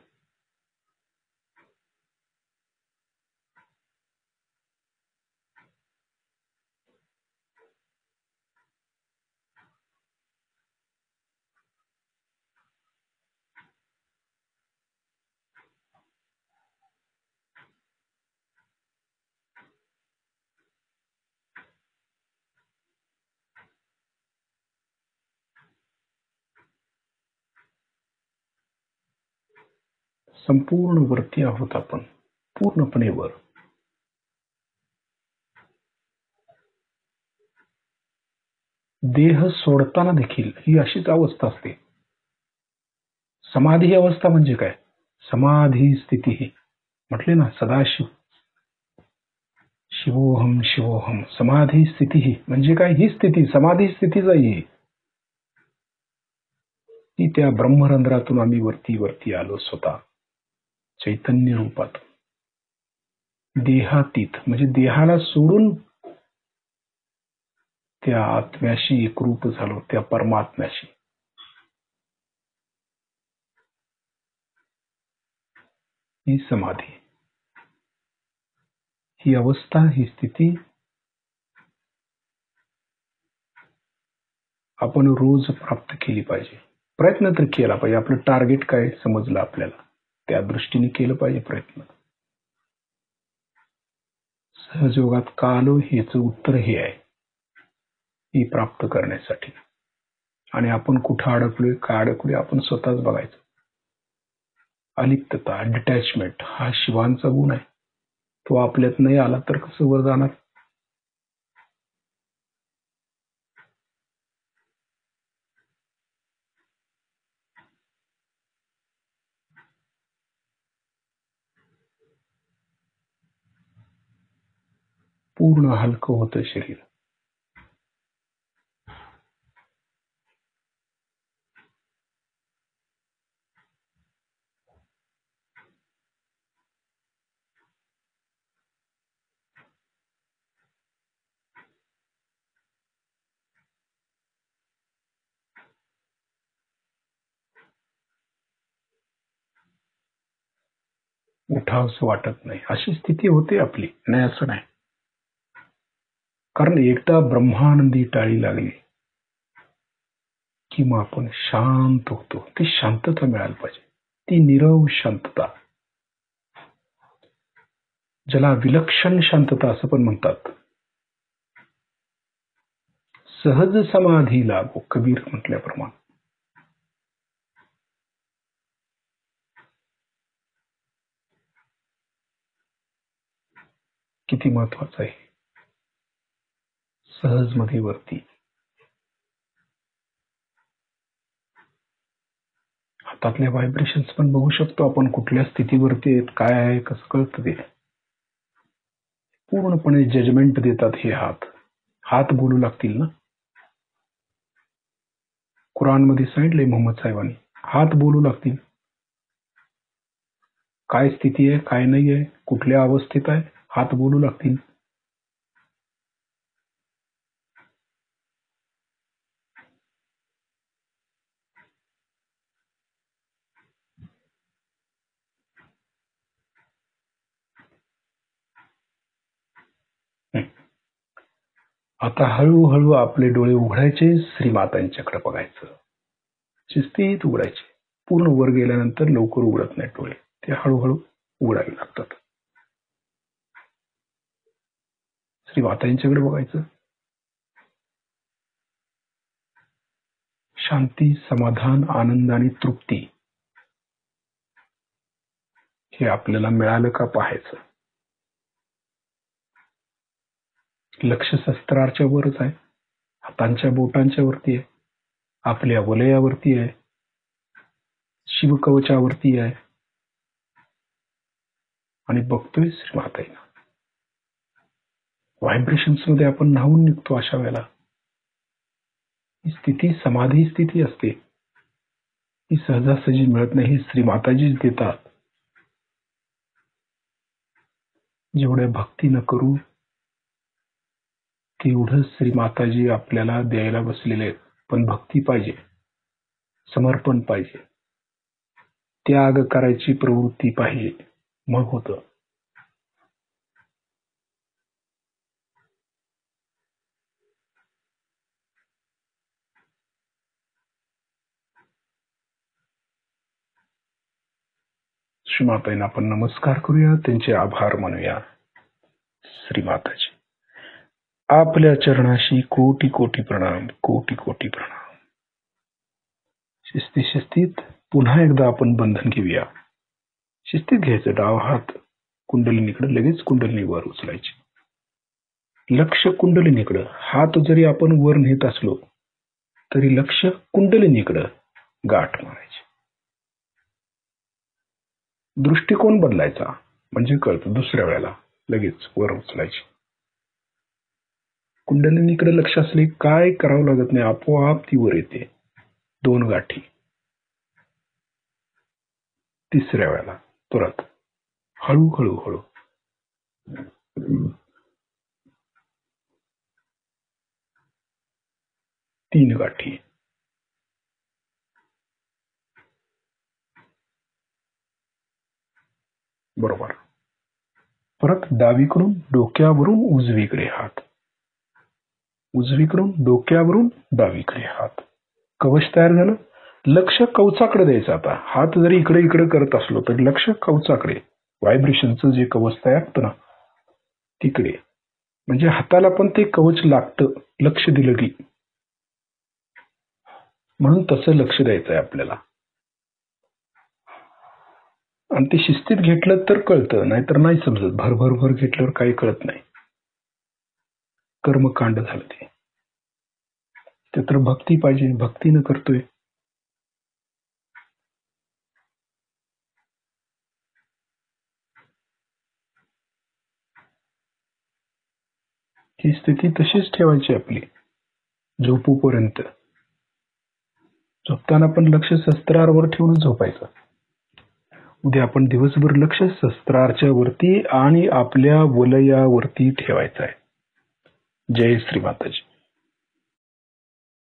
संपूर्ण वरती आहोत आपण, पूर्णपणे वर. देह सोडताना देखील ही अशीच अवस्था असते. समाधी अवस्था म्हणजे काय? समाधी स्थिती ही म्हटले ना, सदाशिव शिवोहम शिवोहम. समाधी स्थिती ही म्हणजे काय? ही स्थिती समाधी स्थितीच आहे. ती त्या ब्रह्मरंध्रातून आम्ही वरती वरती आलो स्वतः चैतन्य रूपात. देहातीत म्हणजे देहाला सोडून त्या आत्म्याशी एकरूप झालो, त्या परमात्म्याशी. ही समाधी, ही अवस्था, ही स्थिती आपण रोज प्राप्त केली पाहिजे. प्रयत्न तर केला पाहिजे. आपलं टार्गेट काय समजलं आपल्याला, त्या दृष्टीने केलं पाहिजे प्रयत्न. सहजयोगात का आलो हेच उत्तर हे आहे, ही प्राप्त करण्यासाठी. आणि आपण कुठं अडकलोय, का अडकलोय आपण स्वतःच बघायचं. अलिप्तता, डिटॅचमेंट हा शिवांचा गुण आहे. तो आपल्यात नाही आला तर कसं वर जाणार? पूर्ण हलकं होतं शरीर. उठावसं वाटत नाही अशी स्थिती होते आपली. नाही असं नाही. कारण एकदा ब्रह्मानंदी टाळी लागली की मग आपण शांत होतो. ती शांतता मिळायला पाहिजे, ती नीरव शांतता, ज्याला विलक्षण शांतता असं पण म्हणतात. सहज समाधी लागो, कबीर म्हटल्याप्रमाणे. किती महत्वाचं आहे सहजमध्ये वरती. हातातले व्हायब्रेशन्स पण बघू शकतो आपण, कुठल्या स्थितीवरती आहेत, काय आहे, कसं कळतं ते. पूर्णपणे जजमेंट देतात हे हात. हात बोलू लागतील ना. कुराणमध्ये सांगितलंय मोहम्मद साहेबांनी, हात बोलू लागतील. काय स्थिती आहे, काय नाही आहे, कुठल्या अवस्थेत आहे, हात बोलू लागतील. आता हळूहळू आपले डोळे उघडायचे, श्रीमातांच्याकडे बघायचं, शिस्तीत उघडायचे. पूर्ण वर गेल्यानंतर लवकर उघडत नाही डोळे, ते हळूहळू उघडावे लागतात. श्रीमाताजींच्याकडे बघायचं. शांती, समाधान, आनंद आणि तृप्ती हे आपल्याला मिळालं का पाहायचं. लक्ष शस्त्राच्या वरच आहे, हातांच्या बोटांच्या वरती आहे, आपल्या वलयावरती आहे, शिवकवचावरती आहे आणि बघतोय श्रीमाताईंना. व्हायब्रेशन्स मध्ये आपण न्हावून निघतो. अशा वेळेला ही स्थिती समाधी स्थिती असते. ही सहजासहजी मिळत नाही, श्रीमाताजीच देतात. जेवढ्या भक्तीनं करू तेवढं श्रीमाताजी आपल्याला द्यायला बसलेले आहेत. पण भक्ती पाहिजे, समर्पण पाहिजे, त्याग करायची प्रवृत्ती पाहिजे, मग होतं. श्रीमाताईंना आपण नमस्कार करूया, त्यांचे आभार मानूया. श्रीमाताजी आपल्या चरणाशी कोटी कोटी प्रणाम, कोटी कोटी प्रणाम. शिस्तीत पुन्हा एकदा आपण बंधन घेऊया. शिस्तीत घ्यायचं. डावा हात कुंडलिनीकडे, लगेच कुंडलिनी वर उचलायची. लक्ष कुंडलिनीकडे. हात जरी आपण वर नेत असलो तरी लक्ष कुंडलिनीकडे गाठ मारायची. दृष्टिकोन बदलायचा म्हणजे कळतं. दुसऱ्या वेळेला लगेच वर उचलायची. कुंडलिनीकडे लक्ष असले काय करावं लागत नाही, आपोआप ती वर येते. 2 गाठी. तिसऱ्या वेळेला परत हळूहळू हळू 3 गाठी. बरोबर. परत डावीकडून डोक्यावरून उजवीकडे हात, उजवीकडून डोक्यावरून डावीकडे हात. कवच तयार झालं. लक्ष कवचाकडे द्यायचं. आता हात जरी इकडे इकडे करत असलो तरी लक्ष कवचाकडे, व्हायब्रेशनचं जे कवच तयार होतं ना तिकडे. म्हणजे हाताला पण ते कवच लागतं लक्ष दिलं की. म्हणून तसं लक्ष द्यायचं आहे आपल्याला. आणि ते शिस्तीत घेतलं तर कळतं, नाहीतर नाही समजत. भर घेतल्यावर काही कळत नाही. कर्मकांड झालं ते. तर भक्ती पाहिजे, भक्तीनं करतोय. ही स्थिती तशीच ठेवायची आपली झोपूपर्यंत. झोपताना पण लक्ष शस्त्रावर ठेवून झोपायचं. उद्या आपण दिवसभर लक्ष शस्त्राच्या वरती आणि आपल्या वलयावरती ठेवायचं आहे. जय श्री माताजी.